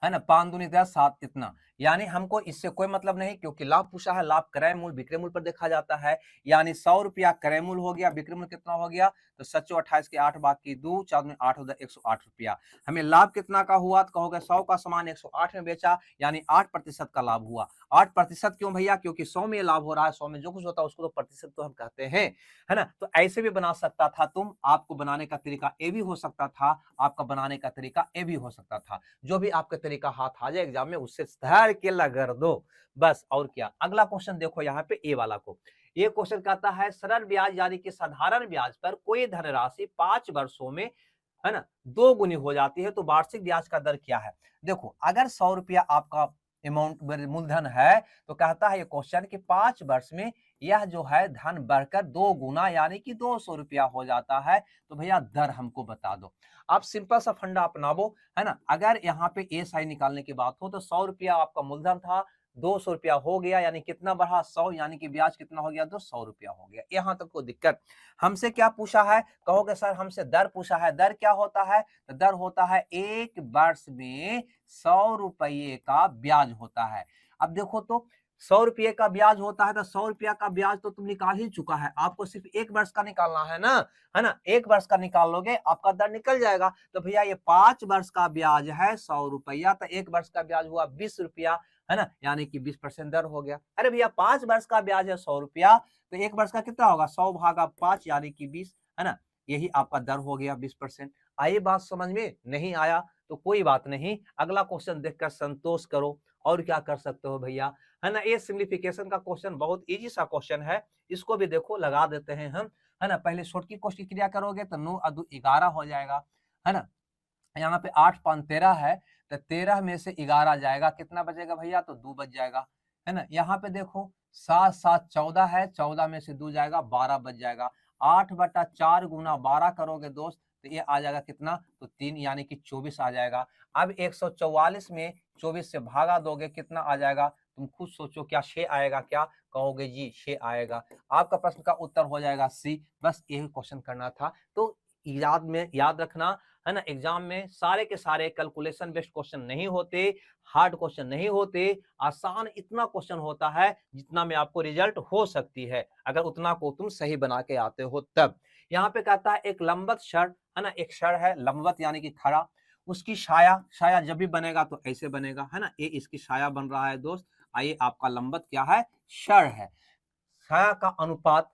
है ना, 5 दूनी 10, 7, इतना, यानी हमको इससे कोई मतलब नहीं, क्योंकि लाभ पूछा है, लाभ क्रय मूल्य विक्रय मूल्य पर देखा जाता है, यानी 100 रुपया क्रय मूल्य हो गया, विक्रय मूल्य कितना हो गया, तो 728 के 8 बाकी 2, 4 में 8 होता 108 रुपया। हमें लाभ कितना का हुआ, तो कहोगे 100 का सामान 108 में बेचा, यानी 8% का लाभ हुआ। 8% क्यों भैया, क्योंकि 100 में लाभ हो रहा है, 100 में जो कुछ होता है उसको तो प्रतिशत तो हम कहते हैं, है ना। तो ऐसे भी बना सकता था तुम, आपको बनाने का तरीका ए भी हो सकता था, आपका बनाने का तरीका ए भी हो सकता था, जो भी आपका तरीका हाथ आ जाए एग्जाम में उससे धर के लगा दो बस, और क्या। अगला क्वेश्चन देखो यहाँ पे ए वाला को, ये क्वेश्चन कहता है सरल ब्याज यानी कि साधारण ब्याज पर कोई धनराशि 5 वर्षों में, है ना, 2 गुनी हो जाती है, तो वार्षिक ब्याज का दर क्या है। देखो अगर 100 रुपया आपका अमाउंट मूलधन है, तो कहता है ये क्वेश्चन कि 5 वर्ष में यह जो है धन बढ़कर 2 गुना यानी कि 200 रुपया हो जाता है, तो भैया दर हमको बता दो। आप सिंपल सा फंडा अपनावो, है ना। अगर यहाँ पे ए साई निकालने की बात हो तो 100 रुपया आपका मूलधन था, 200 रुपया हो गया, यानी कितना बढ़ा 100, यानी कि ब्याज कितना हो गया दोस्त 100 रुपया हो गया। यहाँ तक कोई दिक्कत? हमसे क्या पूछा है? कहोगे सर हमसे दर पूछा है। दर क्या होता है? तो दर होता है 1 वर्ष में 100 रुपये का ब्याज होता है। अब देखो तो 100 रुपये का ब्याज होता है, तो 100 रुपया का ब्याज तो तुम निकाल ही चुका है, आपको सिर्फ 1 वर्ष का निकालना है ना, 1 वर्ष का निकाल लोगे आपका दर निकल जाएगा। तो भैया ये 5 वर्ष का ब्याज है 100 रुपया, तो 1 वर्ष का ब्याज हुआ 20 रुपया, है ना, यानी कि 20% दर हो गया। अरे भैया 5 वर्ष का ब्याज है 100 रुपया, तो 1 वर्ष का कितना होगा 100 भागा 5 यानी कि 20, है ना, यही आपका दर हो गया 20%। आई बात समझ में? नहीं आया तो कोई बात नहीं, अगला क्वेश्चन देखकर संतोष करो। और क्या कर सकते हो भैया, है ना, ये सिंप्लीफिकेशन का क्वेश्चन बहुत इजी सा क्वेश्चन है, इसको भी देखो लगा देते हैं हम, है ना। पहले छोटकी कोष्ठ की क्रिया करोगे तो 9 और 2 11 हो जाएगा, है ना। यहाँ पे 8 5 13 है, तो 13 में से 11 जाएगा, कितना बचेगा भैया? तो 2 बच जाएगा, है ना। यहाँ पे देखो 7 7 14 है, 14 में से 2 जाएगा, 12 बच जाएगा। 8/4 गुना 12 करोगे दोस्त, तो ये आ जाएगा कितना? तो 3 यानी कि 24 आ जाएगा। अब 144 में 24 से भागा दोगे, कितना आ जाएगा? तुम खुद सोचो, क्या 6 आएगा? क्या कहोगे जी? 6 आएगा। आपका प्रश्न का उत्तर हो जाएगा सी। बस यही क्वेश्चन करना था। तो याद रखना, है ना, एग्जाम में सारे के सारे कैलकुलेशन बेस्ड क्वेश्चन नहीं होते, हार्ड क्वेश्चन नहीं होते, आसान इतना क्वेश्चन होता है जितना में आपको रिजल्ट हो सकती है, अगर उतना को तुम सही बना के आते हो तब। यहाँ पे कहता है एक लंबवत क्षण, है ना, एक क्षण है लंबवत यानी कि खड़ा, उसकी छाया जब भी बनेगा तो ऐसे बनेगा, है ना, ये इसकी छाया बन रहा है दोस्त। आइए, आपका लंबवत क्या है? क्षण है। छाया का अनुपात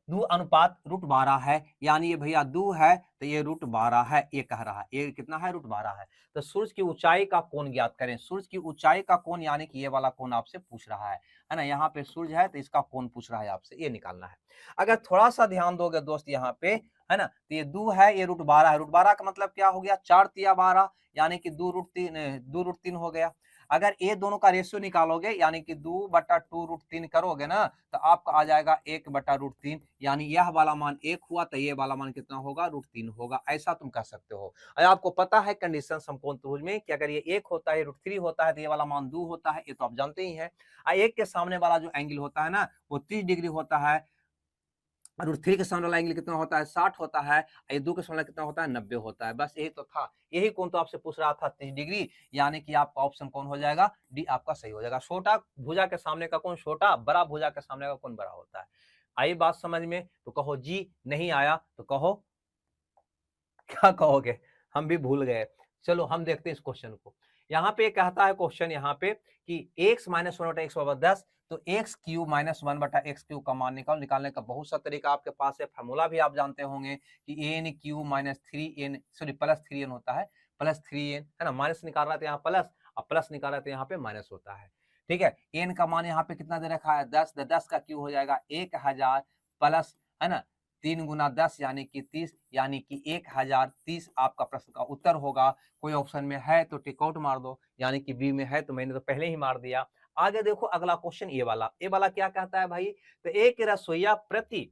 2:12 है, यानी ये भैया 2 है तो ये √12 है, ये कह रहा है। ये कितना है? √12 है। तो सूर्य की ऊंचाई का कोण ज्ञात करें। सूर्य की ऊंचाई का कोण यानी कि ये वाला कोण आपसे पूछ रहा है ना। यहाँ पे सूर्य है तो इसका कोण पूछ रहा है आपसे, ये निकालना है। अगर थोड़ा सा ध्यान दोगे दोस्त यहाँ पे, है ना, तो ये 2 है, ये √12 है। √12 का मतलब क्या हो गया? 4 तिया 12, यानी कि 2 √3 हो गया। अगर ये दोनों का रेशियो निकालोगे, यानी कि 2/2 √3 करोगे ना, तो आपका आ जाएगा 1/√3, यानी यह वाला मान 1 हुआ तो ये वाला मान कितना होगा? √3 होगा। ऐसा तुम कह सकते हो। और आपको पता है कंडीशन समकोण त्रिभुज में कि अगर ये 1 होता है, √3 होता है, तो ये वाला मान 2 होता है, ये तो आप जानते ही हैं। 1 के सामने वाला जो एंगल होता है ना, वो 30 डिग्री होता है। √3 के सामने वाला एंगल कितना होता है? 60 होता है। ये 2 के सामने कितना होता है? 90 होता है। बस यही तो था। यही कोण तो आपसे पूछ रहा था 30 डिग्री, यानी कि आपका ऑप्शन कौन हो जाएगा? डी आपका सही हो जाएगा। छोटा भुजा के सामने का कोण छोटा, बड़ा भुजा के सामने का कोण बड़ा होता है। आई बात समझ में? तो कहो जी। नहीं आया तो कहो क्या कहोगे? हम भी भूल गए। चलो हम देखते हैं इस क्वेश्चन को। यहाँ पे कहता है क्वेश्चन यहाँ पे कि x - 1/x/10, तो x cube minus 1/x cube का मान निकालो। निकालने का बहुत सा तरीका आपके पास है, फार्मूला भी आप जानते होंगे कि n cube minus 3n, sorry plus 3n होता है, प्लस 3n, है ना। माइनस निकाल रहा था यहाँ प्लस, और प्लस निकाल रहा था यहाँ पे माइनस होता है। ठीक है, n का मान यहाँ पे कितना दे रखा है? 10, 10 का क्यूब हो जाएगा 1000 प्लस, है ना, 3 गुना 10 यानी कि 30, यानी कि 1030 आपका प्रश्न का उत्तर होगा। कोई ऑप्शन में है तो टिक आउट मार दो, यानी कि बी में है तो मैंने तो पहले ही मार दिया। आगे देखो अगला क्वेश्चन, ये वाला क्या कहता है भाई? तो एक रसोइया प्रति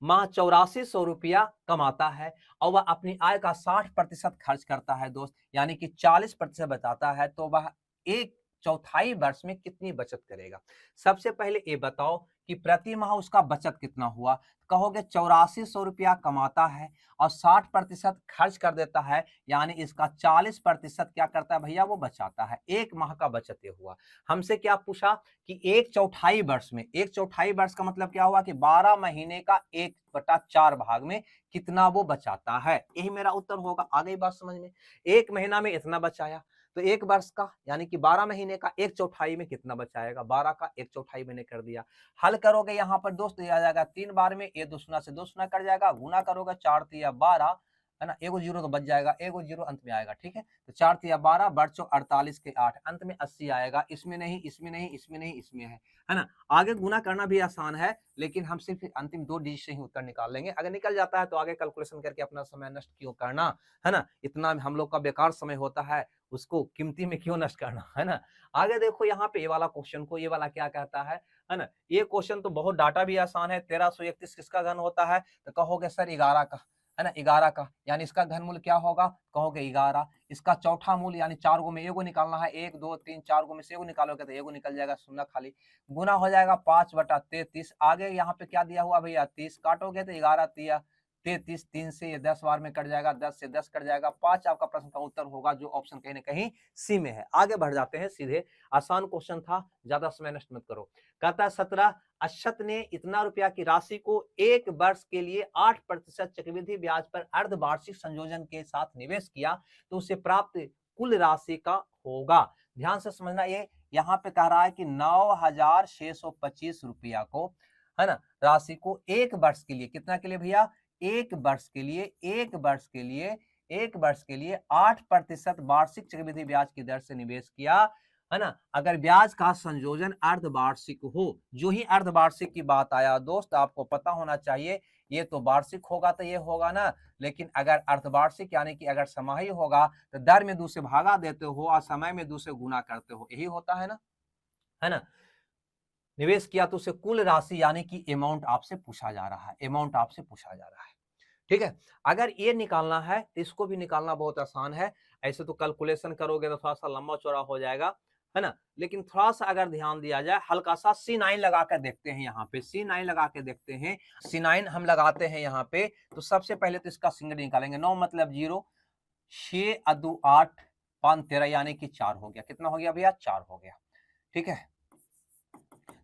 माह 8400 रुपया कमाता है और वह अपनी आय का 60% खर्च करता है दोस्त, यानी कि 40% बचाता है, तो वह एक चौथाई वर्ष में कितनी बचत करेगा? सबसे पहले ये बताओ कि प्रति माह उसका बचत कितना हुआ? कहोगे 8400 रुपया कमाता है और 60% खर्च कर देता है, यानी इसका 40% क्या करता है भैया? वो बचाता है। एक माह का बचत ये हुआ। हमसे क्या पूछा कि एक चौथाई वर्ष में, एक चौथाई वर्ष का मतलब क्या हुआ कि 12 महीने का 1/4 भाग में कितना वो बचाता है, यही मेरा उत्तर होगा। आ गई बात समझ में? एक महीना में इतना बचाया, तो एक वर्ष का यानी कि 12 महीने का एक चौथाई में कितना बचाएगा? 12 का एक चौथाई मैंने कर दिया। हल करोगे यहाँ पर दोस्त, ये आ जाएगा 3 बार में, ये 2 शून्य से 2 शून्य कट जाएगा, गुना करोगे 4 तिया 12, है ना, एगो जीरो तो बच जाएगा, एगो जीरो अंत में आएगा। ठीक है, तो 4 तिया 12, बच्चों 48 के 8, अंत में 80 आएगा। इसमें नहीं, इसमें नहीं, इसमें नहीं, इसमें है ना। आगे गुना करना भी आसान है, लेकिन हम सिर्फ अंतिम 2 डिजिट से ही उत्तर निकाल लेंगे। अगर निकल जाता है तो आगे कैलकुलेशन करके अपना समय नष्ट क्यों करना, है ना। इतना हम लोग का बेकार समय होता है, उसको कीमती में क्यों नष्ट करना, है ना। आगे देखो यहाँ पे ये वाला क्वेश्चन को, ये वाला क्या कहता है ना। ये क्वेश्चन तो बहुत डाटा भी आसान है। 1331 किसका घन होता है? तो कहोगे सर 11 का, है ना 11 का, यानी इसका घनमूल क्या होगा, कहोगे 11। इसका चौथा मूल यानी 4 गो में एगो निकालना है, 1 2 3 4 गो में से एगो निकालोगे तो एगो निकल जाएगा, शून्य खाली, गुना हो जाएगा 5/33। आगे यहाँ पे क्या दिया हुआ भैया 30, काटोगे तो 11 तिया 33, 3 से ये 10 बार में कट जाएगा, 10 से 10 कट जाएगा, 5 आपका प्रश्न का उत्तर होगा, जो ऑप्शन कहीं ना कहीं सी में है। आगे बढ़ जाते हैं सीधे, आसान क्वेश्चन था, ज्यादा समय नष्ट मत करो। कहता है 17 अक्षत ने इतना रुपया की राशि को 1 वर्ष के लिए 8% चक्रवृद्धि ब्याज पर अर्धवार्षिक संयोजन के साथ निवेश किया तो उसे प्राप्त कुल राशि का होगा। ध्यान से समझना, ये यहाँ पे कह रहा है कि 9,625 रुपया को, है ना, राशि को 1 वर्ष के लिए, कितना के लिए भैया, 1 वर्ष के लिए, 1 वर्ष के लिए, 1 वर्ष के लिए 8% वार्षिक चक्रवृद्धि ब्याज की दर से निवेश किया, है ना। अगर ब्याज का संयोजन अर्धवार्षिक हो, जो ही अर्धवार्षिक की बात आया दोस्त, आपको पता होना चाहिए ये तो वार्षिक होगा तो ये होगा ना, लेकिन अगर अर्धवार्षिक यानी कि अगर समाही होगा तो दर में 2 से भागा देते हो और समय में 2 से गुना करते हो, यही होता है ना, है ना। निवेश किया तो उसे कुल राशि यानी कि अमाउंट आपसे पूछा जा रहा है, अमाउंट आपसे पूछा जा रहा है, ठीक है। अगर ये निकालना है तो इसको भी निकालना बहुत आसान है, ऐसे तो कैलकुलेशन करोगे तो थोड़ा सा लंबा चौड़ा हो जाएगा, है ना, लेकिन थोड़ा सा अगर ध्यान दिया जाए, हल्का सा C9 लगा कर देखते हैं, यहाँ पे C9 लगा के देखते हैं। C9 हम लगाते हैं यहाँ पे, तो सबसे पहले तो इसका सिंगल निकालेंगे, 9 मतलब 0, 6 अदू 8 5 13 यानी कि 4 हो गया, कितना हो गया भैया, 4 हो गया, ठीक है।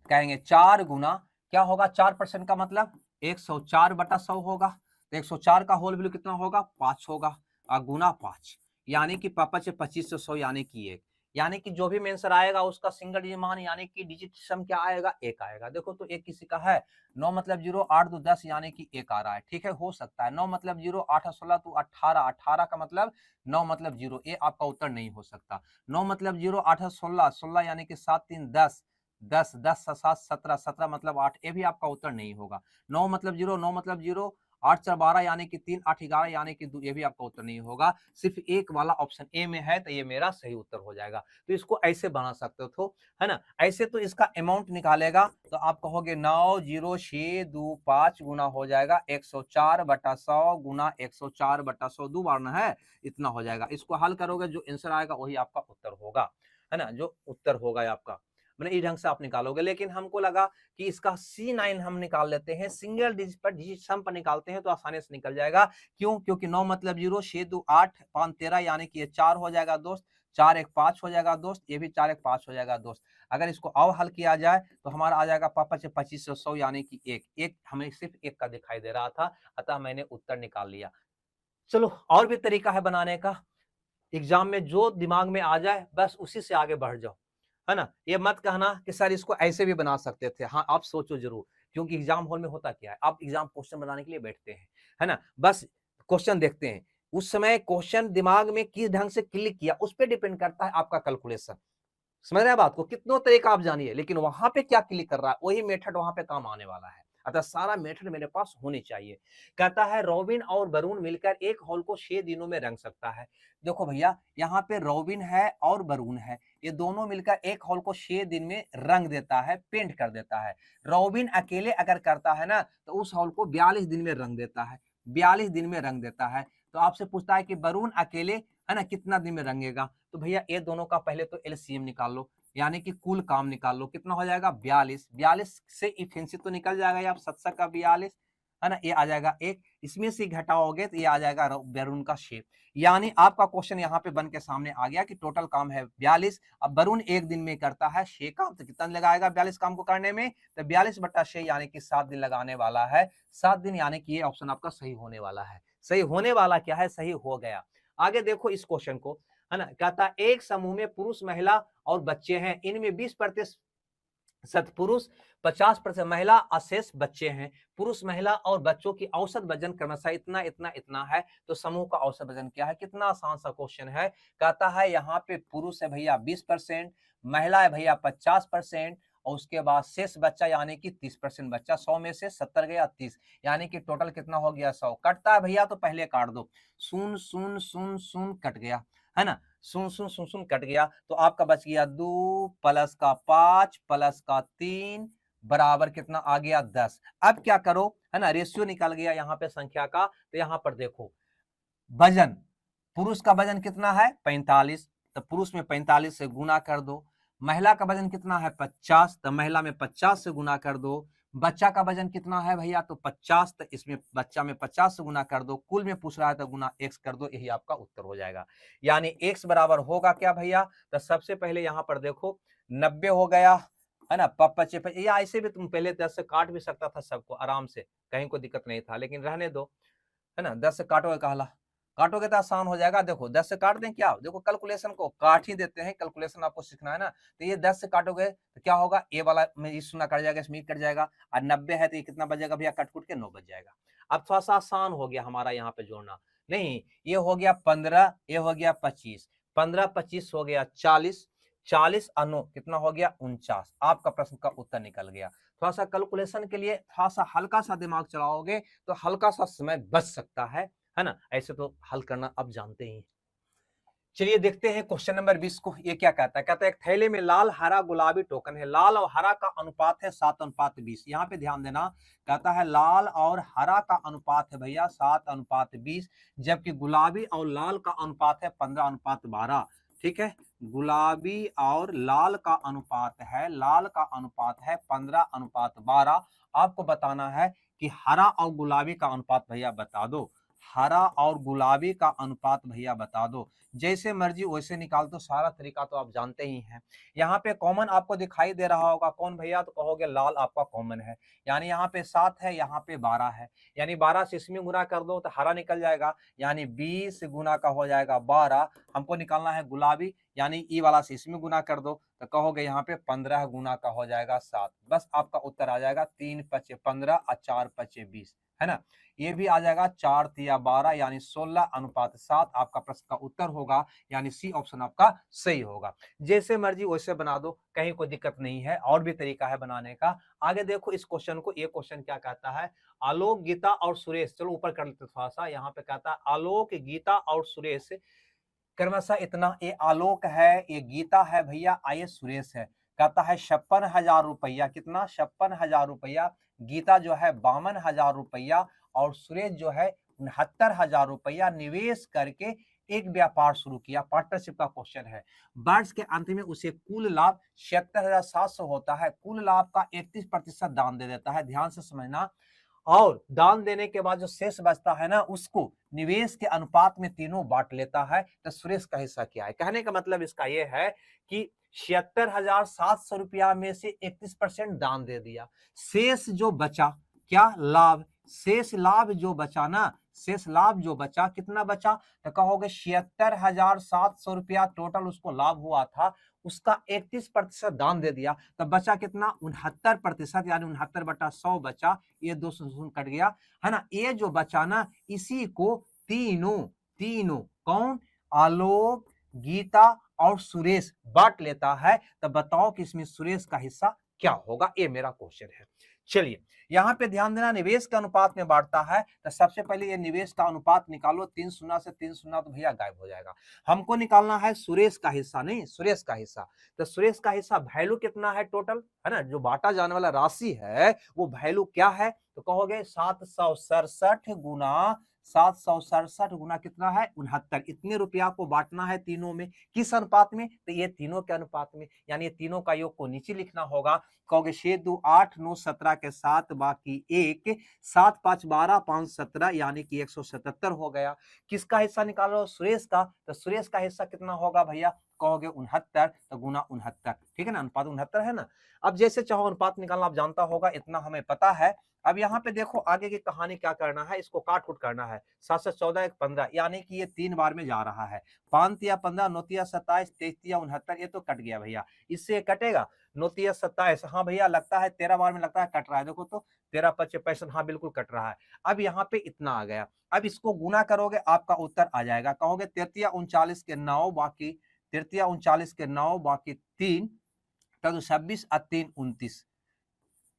कहेंगे 4 गुना क्या होगा, 4% का मतलब 104/100 होगा, तो 104 का होल वैल्यू कितना होगा, 5 होगा, और गुना 5 यानी कि पापा से 25 से 100 यानी कि 1, यानी कि जो भी आंसर आएगा उसका सिंगल डिजिट मान यानी कि डिजिट सम क्या आएगा, 1 आएगा। देखो तो 1 किसी का है, 9 मतलब 0, 8 2 10 यानी कि 1 आ रहा है, ठीक है, हो सकता है 9 मतलब 0, 8 16 तो 18, 18 का मतलब 9 मतलब 0, ये आपका उत्तर नहीं हो सकता। 9 मतलब 0, 8 16, 16 यानी कि 7 3 10, 10 10 7 17, 17 मतलब 8, ये भी आपका उत्तर नहीं होगा। 9 मतलब 0, 9 मतलब 0, 8 4 12 यानी कि 3, 8 11 यानी कि 2, ये भी आपका उत्तर नहीं होगा। सिर्फ एक वाला ऑप्शन ए में है, तो ये मेरा सही उत्तर हो जाएगा। तो इसको ऐसे बना सकते हो, है ना। ऐसे तो इसका अमाउंट निकालेगा तो आप कहोगे 90625 गुना हो जाएगा 104/100 गुना 104/100, 2 बार ना है, इतना हो जाएगा। इसको हल करोगे जो आंसर आएगा वही आपका उत्तर होगा, है ना, जो उत्तर होगा आपका, मैंने इस ढंग से आप निकालोगे। लेकिन हमको लगा कि इसका C9 हम निकाल लेते हैं, सिंगल डिजिट पर डिजिट सम पर निकालते हैं तो आसानी से निकल जाएगा। क्यों, क्योंकि 9 मतलब 0, 6 2 8 5 13 यानी कि ये 4 हो जाएगा दोस्त, 4 1 5 हो जाएगा दोस्त, ये भी 4 1 5 हो जाएगा दोस्त। अगर इसको और हल किया जाए तो हमारा आ जाएगा पापा से 25 से 100 यानी कि 1 हमें सिर्फ 1 का दिखाई दे रहा था, अतः मैंने उत्तर निकाल लिया। चलो और भी तरीका है बनाने का, एग्जाम में जो दिमाग में आ जाए बस उसी से आगे बढ़ जाओ, है ना। ये मत कहना कि सर इसको ऐसे भी बना सकते थे, हाँ आप सोचो जरूर, क्योंकि एग्जाम हॉल में होता क्या है, आप एग्जाम क्वेश्चन बनाने के लिए बैठते हैं, है ना, बस क्वेश्चन देखते हैं, उस समय क्वेश्चन दिमाग में किस ढंग से क्लिक किया उस पर डिपेंड करता है आपका कैलकुलेशन। समझ रहे हैं बात को, कितनों तरीका आप जानिए, लेकिन वहां पे क्या क्लिक कर रहा है वही मेथड वहां पे काम आने वाला है। अतः सारा मेथड मेरे पास होनी चाहिए। कहता है रॉबिन और वरुण मिलकर एक हॉल को 6 दिनों में रंग सकता है। देखो भैया यहाँ पे रॉबिन है और वरुण है, ये दोनों मिलकर एक हॉल को 6 दिन में रंग देता है, पेंट कर देता है। रॉबिन अकेले अगर करता है ना तो उस हॉल को 42 दिन में रंग देता है, 42 दिन में रंग देता है। तो आपसे पूछता है कि वरुण अकेले, है ना, कितना दिन में रंगेगा, तो भैया ये दोनों का पहले तो एलसीएम निकाल लो, यानी कि कुल काम निकाल लो, कितना हो जाएगा 42, 42 से इफिशिएंसी तो निकल जाएगा आप 7 का 42, है ना, ये आ जाएगा 1, इसमें से घटाओगे तो ये आ जाएगा वरुण का शेप। यानी आपका क्वेश्चन यहाँ पे बन के सामने आ गया कि टोटल काम है 42, अब वरुण एक दिन में करता है 6 काम, तो कितना लगाएगा 42 काम को करने में, तो 42/6 यानी कि 7 दिन लगाने वाला है, 7 दिन, यानी कि ये ऑप्शन आपका सही होने वाला है। सही होने वाला क्या है, सही हो गया। आगे देखो इस क्वेश्चन को, है ना, कहता एक समूह में पुरुष महिला और बच्चे हैं, इनमें 20% पुरुष 50% महिला, अशेष बच्चे हैं। पुरुष महिला और बच्चों की औसत वजन क्रमशः इतना इतना इतना है, तो समूह का औसत वजन क्या है। कितना आसान सा क्वेश्चन है। कहता है यहाँ पे पुरुष है भैया 20%, महिला है भैया 50%, और उसके बाद शेष बच्चा यानी कि 30% बच्चा, 100 में से 70 गया 30, यानी कि टोटल कितना हो गया 100। कटता है भैया तो पहले काट दो, शून्य शून्य शून्य शून्य कट गया, है ना, शून्य शून्य शून्य शून्य कट गया, तो आपका बच गया 2 प्लस का 5 प्लस का 3 बराबर कितना आ गया 10। अब क्या करो, है ना, रेशियो निकल गया यहाँ पे संख्या का। तो यहाँ पर देखो वजन, पुरुष का वजन कितना है 45, तो पुरुष में 45 से गुना कर दो। महिला का वजन कितना है 50, तो महिला में 50 से गुना कर दो। बच्चा का वजन कितना है भैया, तो 50, तो इसमें बच्चा में 50 से गुना कर दो। कुल में पूछ रहा है तो गुना x कर दो, यही आपका उत्तर हो जाएगा। यानी x बराबर होगा क्या भैया, तो सबसे पहले यहाँ पर देखो 90 हो गया, है ना, पच्चे या ऐसे भी तुम पहले 10 से काट भी सकता था सबको आराम से, कहीं कोई दिक्कत नहीं था, लेकिन रहने दो, है ना। 10 से काटोगे कहला, काटोगे तो आसान हो जाएगा। देखो 10 से काट दें क्या, देखो कैलकुलेशन को काट ही देते हैं, कैलकुलेशन आपको सीखना है ना। तो ये 10 से काटोगे तो क्या होगा, ए वाला में इस शून्य कट जाएगा, इसमें कट जाएगा, और 90 है तो ये कितना बचेगा भैया, कट कुट के 9 बच जाएगा। अब थोड़ा सा आसान हो गया हमारा यहाँ पे जोड़ना, नहीं ये हो गया 15, ये हो गया 25, 15 25 हो गया 40, 40 और 9 कितना हो गया 49। आपका प्रश्न का उत्तर निकल गया। थोड़ा सा कैलकुलेशन के लिए थोड़ा सा हल्का सा दिमाग चलाओगे तो हल्का सा समय बच सकता है ना। ऐसे तो हल करना अब जानते ही। चलिए देखते हैं क्वेश्चन नंबर 20 को, ये क्या कहता है। कहता है एक थैले में लाल हरा गुलाबी टोकन है, लाल और हरा का अनुपात है 7:20। यहाँ पे ध्यान देना, कहता है लाल और हरा का अनुपात है भैया 7:20, जबकि गुलाबी और लाल का अनुपात है 15:12। ठीक है, गुलाबी और लाल का अनुपात है, लाल का अनुपात है 15:12। आपको बताना है कि हरा और गुलाबी का अनुपात भैया बता दो, हरा और गुलाबी का अनुपात भैया बता दो। जैसे मर्जी वैसे निकाल दो, सारा तरीका तो आप जानते ही हैं। यहाँ पे कॉमन आपको दिखाई दे रहा होगा कौन भैया, तो कहोगे लाल आपका कॉमन है, यानी यहाँ पे 7 है, यहाँ पे 12 है, यानी 12 से इसमें गुना कर दो तो हरा निकल जाएगा, यानी 20 गुना का हो जाएगा 12। हमको निकालना है गुलाबी, यानी ई वाला से इसमें गुना कर दो तो कहोगे यहाँ पे 15 गुना का हो जाएगा 7। बस आपका उत्तर आ जाएगा 3 पचे 15 और 4 पचे 20, है ना। ये भी आ जाएगा 4 तिया 12, यानी 16:7 आपका प्रश्न का उत्तर होगा, यानी सी ऑप्शन आपका सही होगा। जैसे मर्जी वैसे बना दो, कहीं कोई दिक्कत नहीं है, और भी तरीका है बनाने का। आगे देखो इस क्वेश्चन को, ये क्वेश्चन क्या कहता है, आलोक गीता और सुरेश, चलो ऊपर कर लेते थोड़ा सा। यहाँ पे कहता है आलोक गीता और सुरेश क्रमशः इतना, ये आलोक है, ये गीता है भैया, आइए सुरेश है। कहता है 56,000 रुपया, कितना 56,000 रुपया, गीता जो है 52,000 रुपया, और सुरेश जो है 69,000 रुपया निवेश करके एक व्यापार शुरू किया। पार्टनरशिप का क्वेश्चन है। वर्ष के अंत में उसे कुल लाभ 76,700 होता है, कुल लाभ का 31% दान दे देता है, ध्यान से समझना। और दान देने के बाद जो शेष बचता है ना, उसको निवेश के अनुपात में तीनों बांट लेता है। तो सुरेश का हिस्सा क्या है, कहने का मतलब इसका यह है कि 76,700 रुपया में से 31% दान दे दिया, शेष जो बचा क्या लाभ, शेष लाभ जो बचा ना, शेष लाभ जो बचा कितना बचा, तो कहोगे 76,700 रुपया टोटल उसको लाभ हुआ था, उसका 31% दान दे दिया, तब बचा कितना 69%, यानी 69/100 बचा, ये 200 कट गया, है ना। ये जो बचा ना, इसी को तीनों तीनों कौन, आलोक गीता और सुरेश बांट लेता है। तब बताओ कि इसमें सुरेश का हिस्सा क्या होगा, ये मेरा क्वेश्चन है। चलिए यहाँ पे ध्यान देना, निवेश के अनुपात में बांटता है, तो सबसे पहले ये निवेश का अनुपात निकालो, 3 शून्य से 3 शून्य तो भैया गायब हो जाएगा। हमको निकालना है सुरेश का हिस्सा, नहीं सुरेश का हिस्सा। तो सुरेश का हिस्सा वैल्यू कितना है टोटल, है ना, जो बांटा जाने वाला राशि है वो वैल्यू क्या है, तो कहोगे 767 गुना 767 गुना कितना है 69, इतने रुपया को बांटना है तीनों में, किस अनुपात में, तो ये तीनों के अनुपात में, यानी ये तीनों का योग को नीचे लिखना होगा। कहोगे 6 2 8 9 17 के 7 बाकी 1, 7 5 12 5 17, यानी कि 177 हो गया। किसका हिस्सा निकालो, सुरेश का, तो सुरेश का हिस्सा कितना होगा भैया, कहोगे 69, तो गुना 69, ठीक है ना, अनुपात 69 है ना। अब जैसे चाहो अनुपात निकालना आप जानता होगा, इतना हमें पता है। अब यहाँ पे देखो आगे की कहानी क्या करना है, इसको काट कुट करना है। 7 से 14 1 15, यानी कि ये 3 बार में जा रहा है। 5 तिया 15, 9 तिया 27, 23 तिया 69, ये तो कट गया भैया, इससे कटेगा 9 तिया 27, हाँ भैया लगता है 13 बार में लगता है कट रहा है, देखो तो 13 5 65, हाँ बिल्कुल कट रहा है। अब यहाँ पे इतना आ गया, अब इसको गुना करोगे आपका उत्तर आ जाएगा। कहोगे 33 39 के 9 बाकी 33 39 के 9 बाकी 3, तो 26 और 3 29,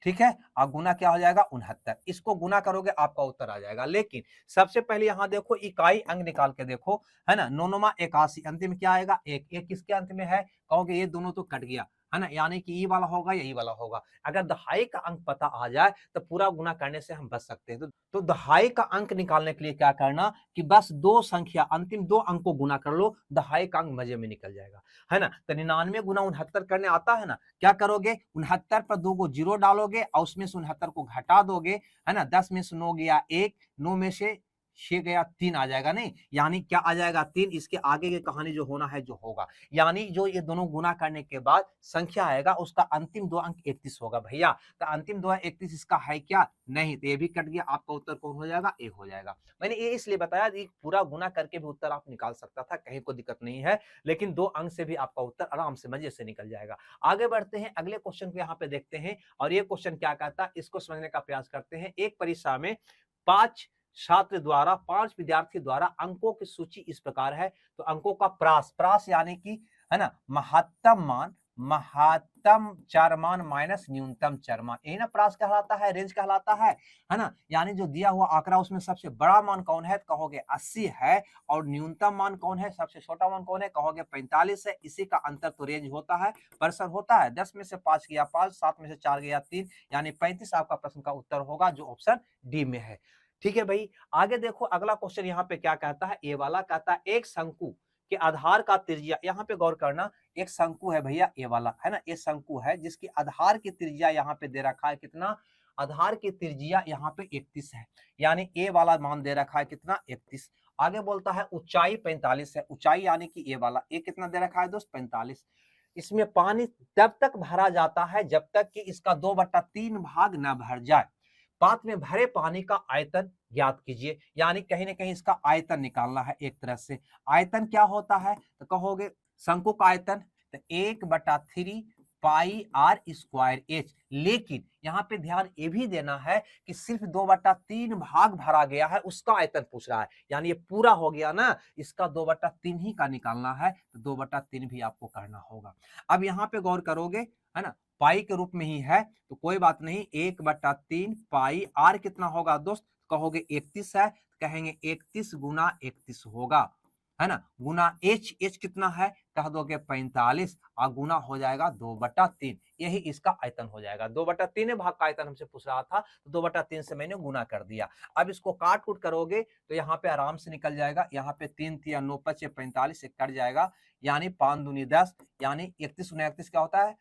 ठीक है। और गुना क्या हो जाएगा 69, इसको गुना करोगे आपका उत्तर आ जाएगा। लेकिन सबसे पहले यहां देखो इकाई अंक निकाल के देखो, है ना, 9 9 81, अंतिम क्या आएगा 1, 1 किसके अंत में है, कहोगे ये दोनों तो कट गया, है ना, यानी कि ई वाला होगा या ई वाला होगा। अगर दहाई का अंक पता आ जाए तो पूरा गुना करने से हम बच सकते हैं। तो दहाई का अंक निकालने के लिए क्या करना कि बस दो संख्या अंतिम दो अंक को गुना कर लो, दहाई का अंक मजे में निकल जाएगा, है ना। तो 99 गुना 69 करने आता है ना, क्या करोगे 69 पर 2 को 0 डालोगे और उसमें से 69 को घटा दोगे, है ना। 10 में से 9 गया 1, 9 में से 6 गया 3 आ जाएगा, नहीं यानी क्या आ जाएगा 3। इसके आगे की कहानी जो होना है जो होगा, यानी जो ये दोनों गुना करने के बाद संख्या आएगा उसका अंतिम दो अंक 31 होगा भैया। तो अंतिम दो अंक 31 इसका है क्या, नहीं, तो ये भी कट गया, आपका उत्तर कौन हो जाएगा, ए हो जाएगा। मैंने ये इसलिए बताया कि पूरा गुना करके भी उत्तर आप निकाल सकता था, कहीं कोई दिक्कत नहीं है, लेकिन दो अंक से भी आपका उत्तर आराम से मजे से निकल जाएगा। आगे बढ़ते हैं, अगले क्वेश्चन को यहाँ पे देखते हैं, और ये क्वेश्चन क्या कहता है इसको समझने का प्रयास करते हैं। एक परीक्षा में 5 छात्र द्वारा 5 विद्यार्थी द्वारा अंकों की सूची इस प्रकार है। तो अंकों का प्रास यानी कि, है ना, महत्तम चर मान माइनस न्यूनतम चर मान, यही ना प्रास कहलाता है, रेंज कहलाता है ना। यानी जो दिया हुआ आंकड़ा उसमें सबसे बड़ा मान कौन है, तो कहोगे 80 है, और न्यूनतम मान कौन है, सबसे छोटा मान कौन है, कहोगे 45 है। इसी का अंतर तो रेंज होता है, परसेंट होता है। 10 में से 5 गया 5, 7 में से 4 गया 3, यानी 35 आपका प्रश्न का उत्तर होगा, जो ऑप्शन डी में है। ठीक है भाई, आगे देखो अगला क्वेश्चन यहाँ पे क्या कहता है, ए वाला कहता है एक शंकु के आधार का त्रिज्या, यहाँ पे गौर करना, एक शंकु है भैया ए वाला, है ना, ये शंकु है जिसकी आधार की त्रिज्या यहाँ पे दे रखा है कितना, आधार की त्रिज्या यहाँ पे 31 है, यानी ए वाला मान दे रखा है कितना 31। आगे बोलता है ऊंचाई 45 है, ऊंचाई यानी कि ए वाला, ए कितना दे रखा है दोस्त 45। इसमें पानी तब तक भरा जाता है जब तक कि इसका 2/3 भाग न भर जाए। पात्र में भरे पानी का आयतन ज्ञात कीजिए, यानी कहीं ना कहीं इसका आयतन निकालना है एक तरह से। आयतन क्या होता है, तो कहोगे शंकु का आयतन, तो 1/3 पाई आर स्क्वायर एच। लेकिन यहाँ पे ध्यान ये भी देना है कि सिर्फ 2/3 भाग भरा गया है, उसका आयतन पूछ रहा है, यानी ये पूरा हो गया ना, इसका 2/3 ही का निकालना है, तो 2/3 भी आपको करना होगा। अब यहाँ पे गौर करोगे, है ना, पाई के रूप में ही है, तो कोई बात नहीं, 1/3 पाई आर कितना होगा दोस्त, कहोगे 31 है, कहेंगे 31 गुना 31 होगा, है ना, गुना एच कितना है, कह दोगे 45, और गुना हो जाएगा 2/3, यही इसका आयतन हो जाएगा। 2/3 भाग का आयतन हमसे पूछ रहा था, तो 2/3 से मैंने गुना कर दिया। अब इसको काट कूट करोगे तो यहाँ पे आराम से निकल जाएगा, यहाँ पे 3 3 9 5 45 से कट जाएगा, यानी 5 दूनी 10, यानी 31 गुना 31 क्या होता है,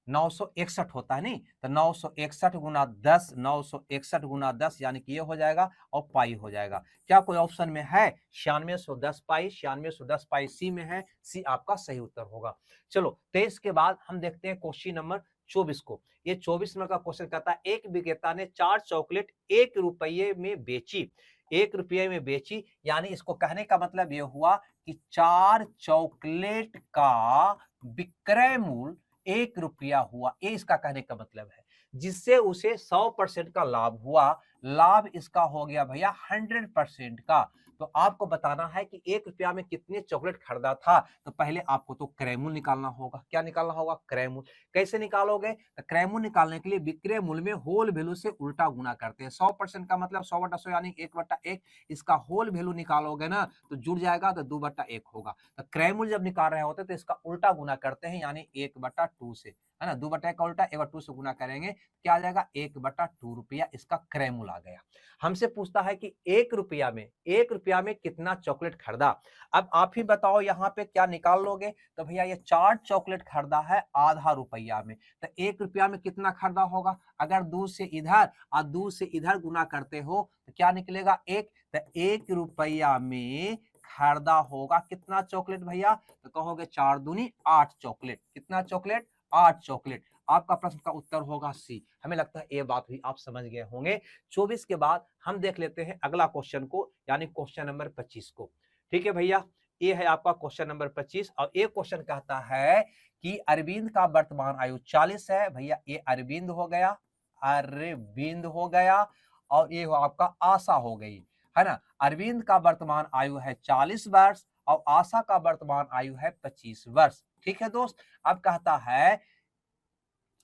961 होता है, नहीं तो 961 गुना 10, 961 गुना 10 यानी कि ये हो जाएगा, और पाई हो जाएगा। क्या कोई ऑप्शन में है 9610 पाई, 9610 पाई सी में है, सी आपका सही उत्तर होगा। चलो 23 के बाद हम देखते हैं क्वेश्चन नंबर 24 को। ये 24 नंबर का क्वेश्चन कहता है एक विक्रेता ने 4 चॉकलेट 1 रुपये में बेची, 1 रुपये में बेची, यानी इसको कहने का मतलब ये हुआ कि 4 चॉकलेट का विक्रय मूल्य 1 रुपया हुआ, ये इसका कहने का मतलब है, जिससे उसे 100% का लाभ हुआ। लाभ इसका हो गया भैया 100% का। तो आपको बताना है कि 1 रुपया में कितने चॉकलेट खरीदा था, तो पहले आपको तो क्रय मूल्य निकालना होगा। क्या निकालना होगा, क्रय मूल्य। कैसे निकालोगे, तो क्रय मूल्य निकालने के लिए विक्रय मूल्य में होल वैल्यू से उल्टा गुना करते हैं। 100% का मतलब 100/100 यानी 1/1, इसका होल वैल्यू निकालोगे ना तो जुड़ जाएगा, तो 2/1 होगा। तो क्रय मूल्य जब निकाल रहे होते तो इसका उल्टा गुना करते हैं, यानी 1/2 से, है ना, 2/1 का उल्टा 1/2 से गुना करेंगे, क्या आ जाएगा 1/2 रुपया, इसका क्रय मूल्य आ गया। हमसे पूछता है कि 1 रुपया में कितना चॉकलेट खरीदा। अब आप ही बताओ यहाँ पे क्या निकाल लोगे, तो भैया ये 4 चॉकलेट खरीदा है आधा रुपया में, तो 1 रुपया में कितना खरीदा होगा, अगर 2 से इधर और 2 से इधर गुना करते हो तो क्या निकलेगा 1, तो 1 रुपया में खरीदा होगा कितना चॉकलेट भैया, तो कहोगे 4 दूनी 8 चॉकलेट, कितना चॉकलेट 8 चॉकलेट। आपका प्रश्न का उत्तर होगा सी। हमें लगता है ये बात भी आप समझ गए होंगे। 24 के बाद हम देख लेते हैं अगला क्वेश्चन को, यानी क्वेश्चन नंबर 25 को। ठीक है भैया, ये है आपका क्वेश्चन नंबर 25, और एक क्वेश्चन कहता है कि अरविंद का वर्तमान आयु 40 है। भैया ये अरविंद हो गया, अरविंद हो गया, और ये आपका आशा हो गई, है ना। अरविंद का वर्तमान आयु है 40 वर्ष और आशा का वर्तमान आयु है 25 वर्ष। ठीक है दोस्त, अब कहता है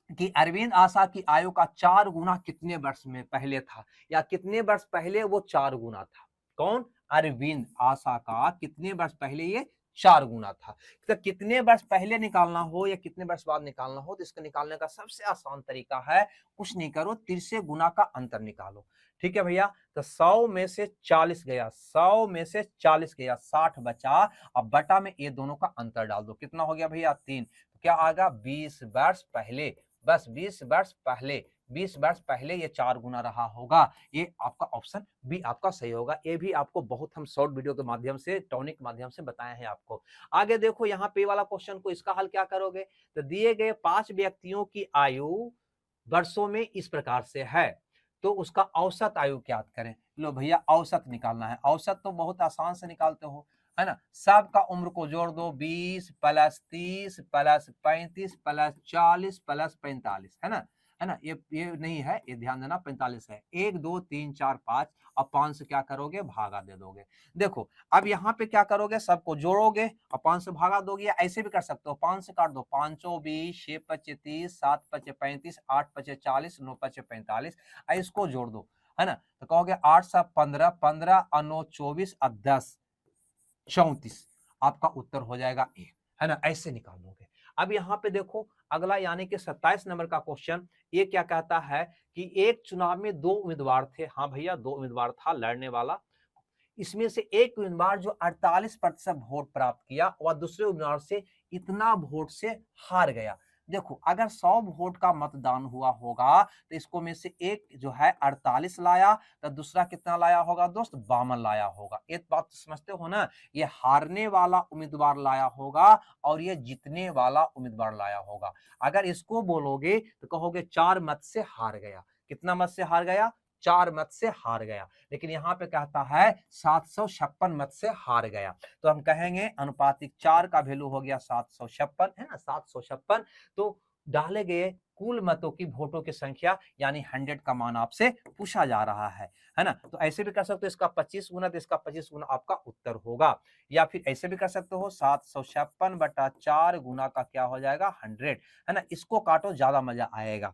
कि अरविंद आशा की आयु का 4 गुना कितने वर्ष में पहले था, या कितने वर्ष पहले वो 4 गुना था। कौन, अरविंद आशा का कितने वर्ष पहले ये 4 गुना था। तो कितने वर्ष पहले निकालना हो या कितने वर्ष बाद निकालना हो, तो इसको निकालने का सबसे आसान तरीका है, कुछ नहीं करो, 3 से गुना का अंतर निकालो। ठीक है भैया, तो 100 में से 40 गया, 100 में से 40 गया, 60 बचा। अब बटा में ये दोनों का अंतर डाल दो, कितना हो गया भैया 3। तो क्या आएगा 20 वर्ष पहले, बस 20 वर्ष पहले, 20 वर्ष पहले ये 4 गुना रहा होगा। ये आपका ऑप्शन बी आपका सही होगा। ये भी आपको बहुत हम शॉर्ट वीडियो के माध्यम से, टॉनिक माध्यम से बताए हैं आपको। आगे देखो यहाँ पे वाला क्वेश्चन को, इसका हल क्या करोगे, तो दिए गए 5 व्यक्तियों की आयु वर्षों में इस प्रकार से है, तो उसका औसत आयु ज्ञात करें। लो भैया औसत निकालना है, औसत तो बहुत आसान से निकालते हो, है ना। सबका उम्र को जोड़ दो, 20 प्लस 30 प्लस 35 प्लस 40 प्लस 45, है ना। ये नहीं है, ये ध्यान देना, 45 है। 1 2 3 4 5, अब 5 से क्या करोगे, भागा दे दोगे। देखो अब यहाँ पे क्या करोगे, सबको जोड़ोगे और 5 से भागा दोगे, या ऐसे भी कर सकते हो, 5 से काट दो, 5 20, 6 5 30, 7 5 35, 8 5 40, 9 5 45, इसको जोड़ दो, है ना। तो कहोगे 8 7 15, 15 और 9 24 और 10 34, आपका उत्तर हो जाएगा ए, है ना। ऐसे निकाल लोगे। अब यहाँ पे देखो अगला यानी कि 27 नंबर का क्वेश्चन, ये क्या कहता है कि एक चुनाव में 2 उम्मीदवार थे। हाँ भैया 2 उम्मीदवार था लड़ने वाला, इसमें से एक उम्मीदवार जो 48% वोट प्राप्त किया वह दूसरे उम्मीदवार से इतना वोट से हार गया। देखो अगर 100 वोट का मतदान हुआ होगा तो इसको में से एक जो है 48 लाया, तो दूसरा कितना लाया होगा दोस्त, 52 लाया होगा। एक बात तो समझते हो ना, ये हारने वाला उम्मीदवार लाया होगा और ये जीतने वाला उम्मीदवार लाया होगा। अगर इसको बोलोगे तो कहोगे 4 मत से हार गया। कितना मत से हार गया, 4 मत से हार गया। लेकिन यहाँ पे कहता है 756 मत से हार गया, तो हम कहेंगे अनुपातिक 4 का वैल्यू हो गया 756, है ना, 756। तो डाले गए कुल मतों की, वोटों की संख्या यानी 100 का मान आपसे पूछा जा रहा है ना। तो ऐसे भी कर सकते हो, इसका 25 गुना, तो इसका 25 गुना आपका उत्तर होगा। या फिर ऐसे भी कर सकते हो 756 बटा 4 गुना का क्या हो जाएगा 100, है ना। इसको काटो, ज्यादा मजा आएगा।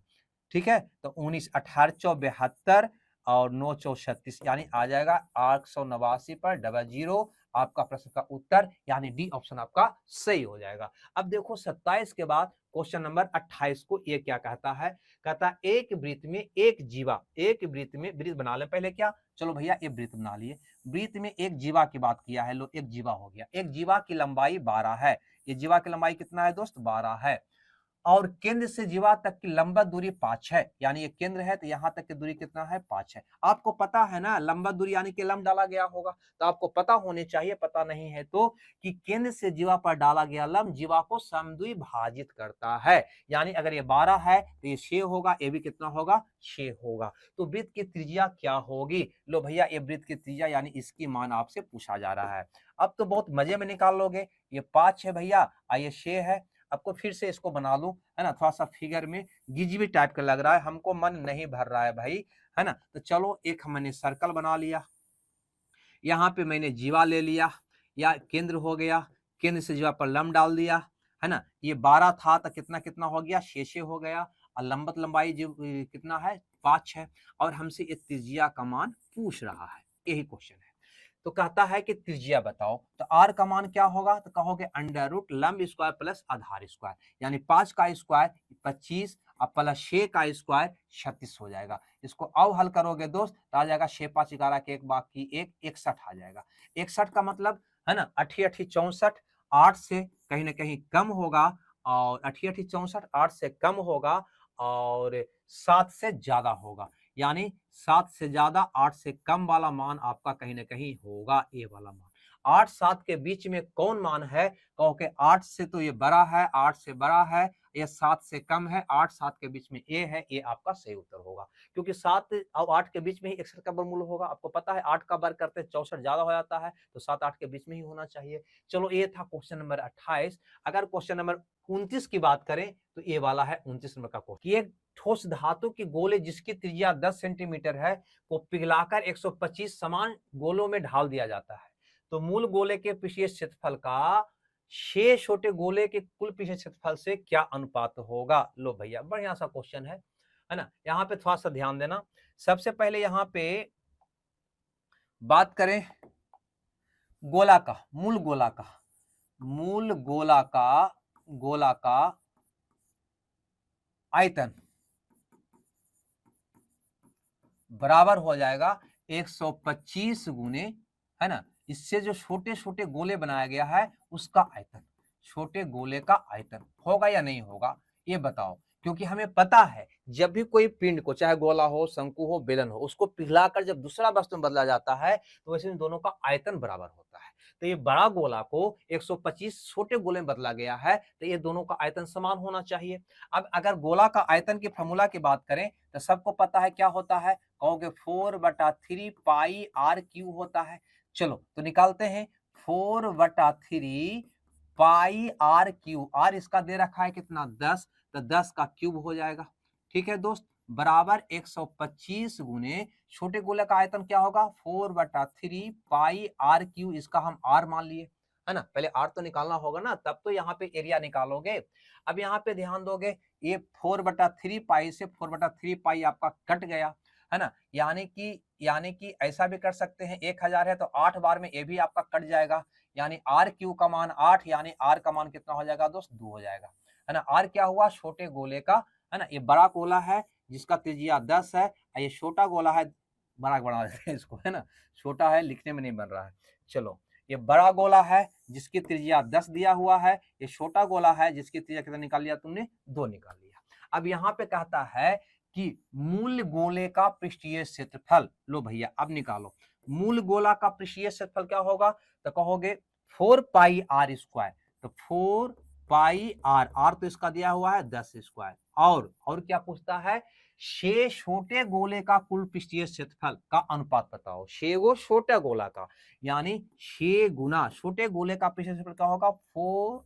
ठीक है, तो 19 18 72 और 9 4 36, यानी आ जाएगा 889 पर 00, आपका प्रश्न का उत्तर यानी डी ऑप्शन आपका सही हो जाएगा। अब देखो 27 के बाद क्वेश्चन नंबर 28 को, ये क्या कहता है, कहता है एक वृत्त में एक जीवा, एक वृत्त में, वृत्त बना ले पहले क्या, चलो भैया ये वृत्त बना लिए, वृत्त में एक जीवा की बात किया है। लो एक जीवा हो गया, एक जीवा की लंबाई 12 है। ये जीवा की लंबाई कितना है दोस्त, 12 है। और केंद्र से जीवा तक की लंबा दूरी 5 है, यानी ये केंद्र है तो यहां तक की दूरी कितना है, 5 है। आपको पता है ना, लंबा दूरी यानी कि लंब डाला गया होगा, तो आपको पता होने चाहिए, पता नहीं है तो, कि केंद्र से जीवा पर डाला गया लंब जीवा को समद्विभाजित करता है। यानी अगर ये 12 है तो ये 6 होगा, ये भी कितना होगा, 6 होगा। तो वृत्त की त्रिज्या क्या होगी, लो भैया ये वृत्त की त्रिज्या यानी इसकी मान आपसे पूछा जा रहा है। अब तो बहुत मजे में निकाल लोगे, ये 5 है भैया, ये 6 है। आपको फिर से इसको बना लूं, है ना, थोड़ा सा फिगर में गिजबी टाइप का लग रहा है, हमको मन नहीं भर रहा है भाई, है ना। तो चलो एक मैंने सर्कल बना लिया, यहाँ पे मैंने जीवा ले लिया, या केंद्र हो गया, केंद्र से जीवा पर लंब डाल दिया, है ना। ये 12 था तो कितना कितना हो गया, 6 हो गया। और लंबत लंबाई जो कितना है, 5 है। और हमसे ये त्रिज्या का मान पूछ रहा है, यही क्वेश्चन है। तो कहता है कि त्रिज्या बताओ, तो आर का मान क्या होगा, तो कहोगे अंडर रूट लंब स्क्वायर प्लस आधार स्क्वायर, यानी 5 का स्क्वायर 25 और प्लस 6 का स्क्वायर 36 हो जाएगा। इसको अब हल करोगे दोस्त तो आ जाएगा 6 5 11 के 1 बाकी 1 61 आ जाएगा। 61 का मतलब है ना, 8 8 64, 8 से कहीं ना कहीं कम होगा, और 8 8 64 8 से कम होगा और 7 से ज्यादा होगा, यानी 7 से ज्यादा 8 से कम वाला मान आपका कहीं ना कहीं होगा ए वाला मान। 8 7 के बीच में कौन मान है, कहो कि 8 से तो ये बड़ा है, 8 से बड़ा है, ये 7 से कम है, 8 7 के बीच में ए है, ये आपका सही उत्तर होगा। क्योंकि 7 और 8 के बीच में ही 61 का वर्गमूल होगा। आपको पता है 8 का वर्ग करते 64 ज्यादा हो जाता है, तो 7 8 के बीच में ही होना चाहिए। चलो ये था क्वेश्चन नंबर 28। अगर क्वेश्चन नंबर 29 की बात करें तो ये वाला है 29 नंबर का क्वेश्चन। ये ठोस धातु के गोले जिसकी त्रिज्या 10 सेंटीमीटर है को पिघलाकर 125 समान गोलों में ढाल दिया जाता है, तो मूल गोले के पृष्ठीय क्षेत्रफल का 6 छोटे गोले के कुल पृष्ठीय क्षेत्रफल से क्या अनुपात होगा। लो भैया बढ़िया सा क्वेश्चन है ना। यहाँ पे थोड़ा सा ध्यान देना। सबसे पहले यहाँ पे बात करें गोला का, मूल गोला का, मूल गोला का आयतन बराबर हो जाएगा 125 गुने, है ना, इससे जो छोटे छोटे गोले बनाया गया है उसका आयतन, छोटे गोले का आयतन होगा या नहीं होगा ये बताओ। क्योंकि हमें पता है जब भी कोई पिंड को, चाहे गोला हो, शंकु हो, बेलन हो, उसको पिघलाकर जब दूसरा वस्तु में बदला जाता है तो वैसे इन दोनों का आयतन बराबर होता है। तो ये बड़ा गोला को 125 छोटे गोले में बदला गया है, तो ये दोनों का आयतन समान होना चाहिए। अब अगर गोला का आयतन की फॉर्मूला की बात करें तो सबको पता है क्या होता है, कहोगे 4/3 पाई आर क्यू होता है। चलो तो निकालते हैं, 4/3 पाई आर क्यू, आर इसका दे रखा है कितना 10, तो 10 का क्यूब हो जाएगा। ठीक है दोस्त, बराबर 125 गुने छोटे गोले का आयतन क्या होगा 4/3 पाई आर क्यू, इसका हम आर मान लिए, है ना। पहले आर तो निकालना होगा ना, तब तो यहाँ पे एरिया निकालोगे। अब यहाँ पे ध्यान दोगे, ये 4/3 पाई से 4/3 पाई आपका कट गया, है ना। यानी कि ऐसा भी कर सकते हैं, 1000 है तो 8 बार में ये भी आपका कट जाएगा, यानी आर क्यू का मान 8, यानी आर का मान कितना हो जाएगा दोस्त 2 हो जाएगा, है ना। आर क्या हुआ, छोटे गोले का, है ना। ये बड़ा गोला है जिसका त्रिज्या 10 है, ये छोटा गोला है, बड़ा बना देते हैं इसको, है ना, छोटा है लिखने में नहीं बन रहा है। चलो, ये बड़ा गोला है जिसकी त्रिज्या 10 दिया हुआ है, ये छोटा गोला है जिसकी त्रिज्या कितना निकाल लिया तुमने, 2 निकाल लिया। अब यहाँ पे कहता है कि मूल गोले का पृष्ठीय क्षेत्रफल, लो भैया अब निकालो, मूल गोला का पृष्ठीय क्षेत्रफल क्या होगा, तो कहोगे 4 पाई आर स्क्वायर, तो 4 पाई आर, आर तो इसका दिया हुआ है 10 स्क्वायर, और क्या पूछता है, 6 छोटे गोले का कुल पृष्ठीय क्षेत्रफल का अनुपात बताओ, 6 गो छोटा गोला का, यानी 6 गुना छोटे गोले का पृष्ठीय क्षेत्रफल क्या होगा 4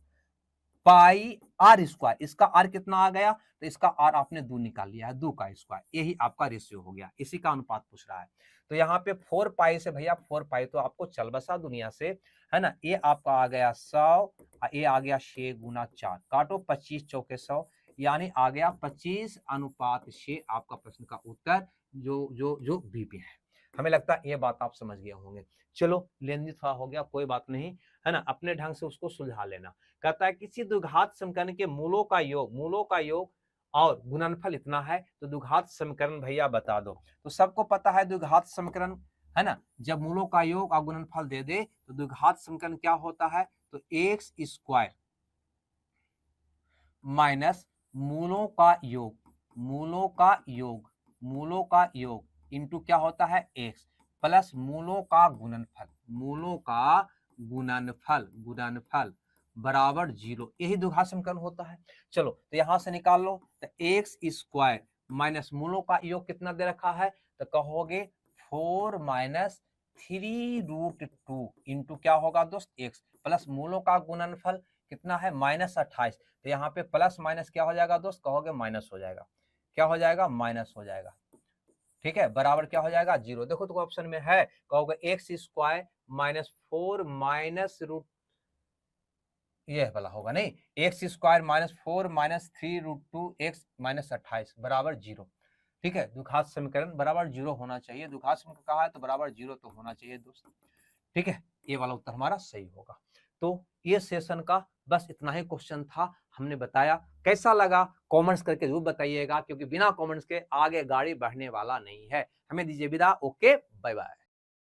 पाई आर स्क्वायर, इसका आर कितना आ गया, तो इसका आर आपने 2 निकाल लिया है, 2 का स्क्वायर, यही आपका रेशियो हो गया, इसी का अनुपात पूछ रहा है। तो यहाँ पे 4 पाई से भैया 4 पाई तो आपको चल बसा दुनिया से, है ना, ये आपका आ गया 100, ये आ गया 6 गुना 4, काटो 25 चौके 100, यानी आ गया 25:6 आपका प्रश्न का उत्तर, जो बी पे है। हमें लगता है ये बात आप समझ गए होंगे। चलो लेंदी थोड़ा हो गया, कोई बात नहीं, है ना, अपने ढंग से उसको सुलझा लेना। कहता है किसी द्विघात समीकरण के मूलों का योग और गुणनफल इतना है, तो द्विघात समीकरण भैया बता दो। तो सबको पता है द्विघात समीकरण, है ना, जब मूलों का योग और गुणनफल दे दे तो द्विघात समीकरण क्या होता है, तो एक्स स्क्वायर माइनस मूलों का योग इंटू क्या होता है एक्स, प्लस मूलों का गुणनफल बराबर 0, यही द्विघात समीकरण होता है। चलो तो यहां से निकाल लो, तो एक्स स्क्वायर माइनस मूलों का योग कितना दे रखा है, तो कहोगे 4 माइनस 3√2 इंटू क्या होगा दोस्त एक्स, प्लस मूलों का गुणनफल कितना है -28, तो यहाँ पे प्लस माइनस क्या हो जाएगा दोस्त, कहोगे माइनस हो जाएगा, क्या हो जाएगा माइनस हो जाएगा। ठीक है, बराबर क्या हो जाएगा 0। देखो तो ऑप्शन में है, कहोगे x square minus 4 minus root, ये वाला होगा नहीं, x square minus 4 minus 3√2 x minus 28 बराबर 0। ठीक है, द्विघात समीकरण बराबर 0 होना चाहिए, द्विघात समीकरण कहा है तो बराबर 0 तो होना चाहिए दोस्त। ठीक है, ये वाला उत्तर हमारा सही होगा। तो ये सेशन का बस इतना ही क्वेश्चन था, हमने बताया। कैसा लगा कमेंट्स करके जरूर बताइएगा, क्योंकि बिना कमेंट्स के आगे गाड़ी बढ़ने वाला नहीं है। हमें दीजिए विदा, ओके बाय बाय।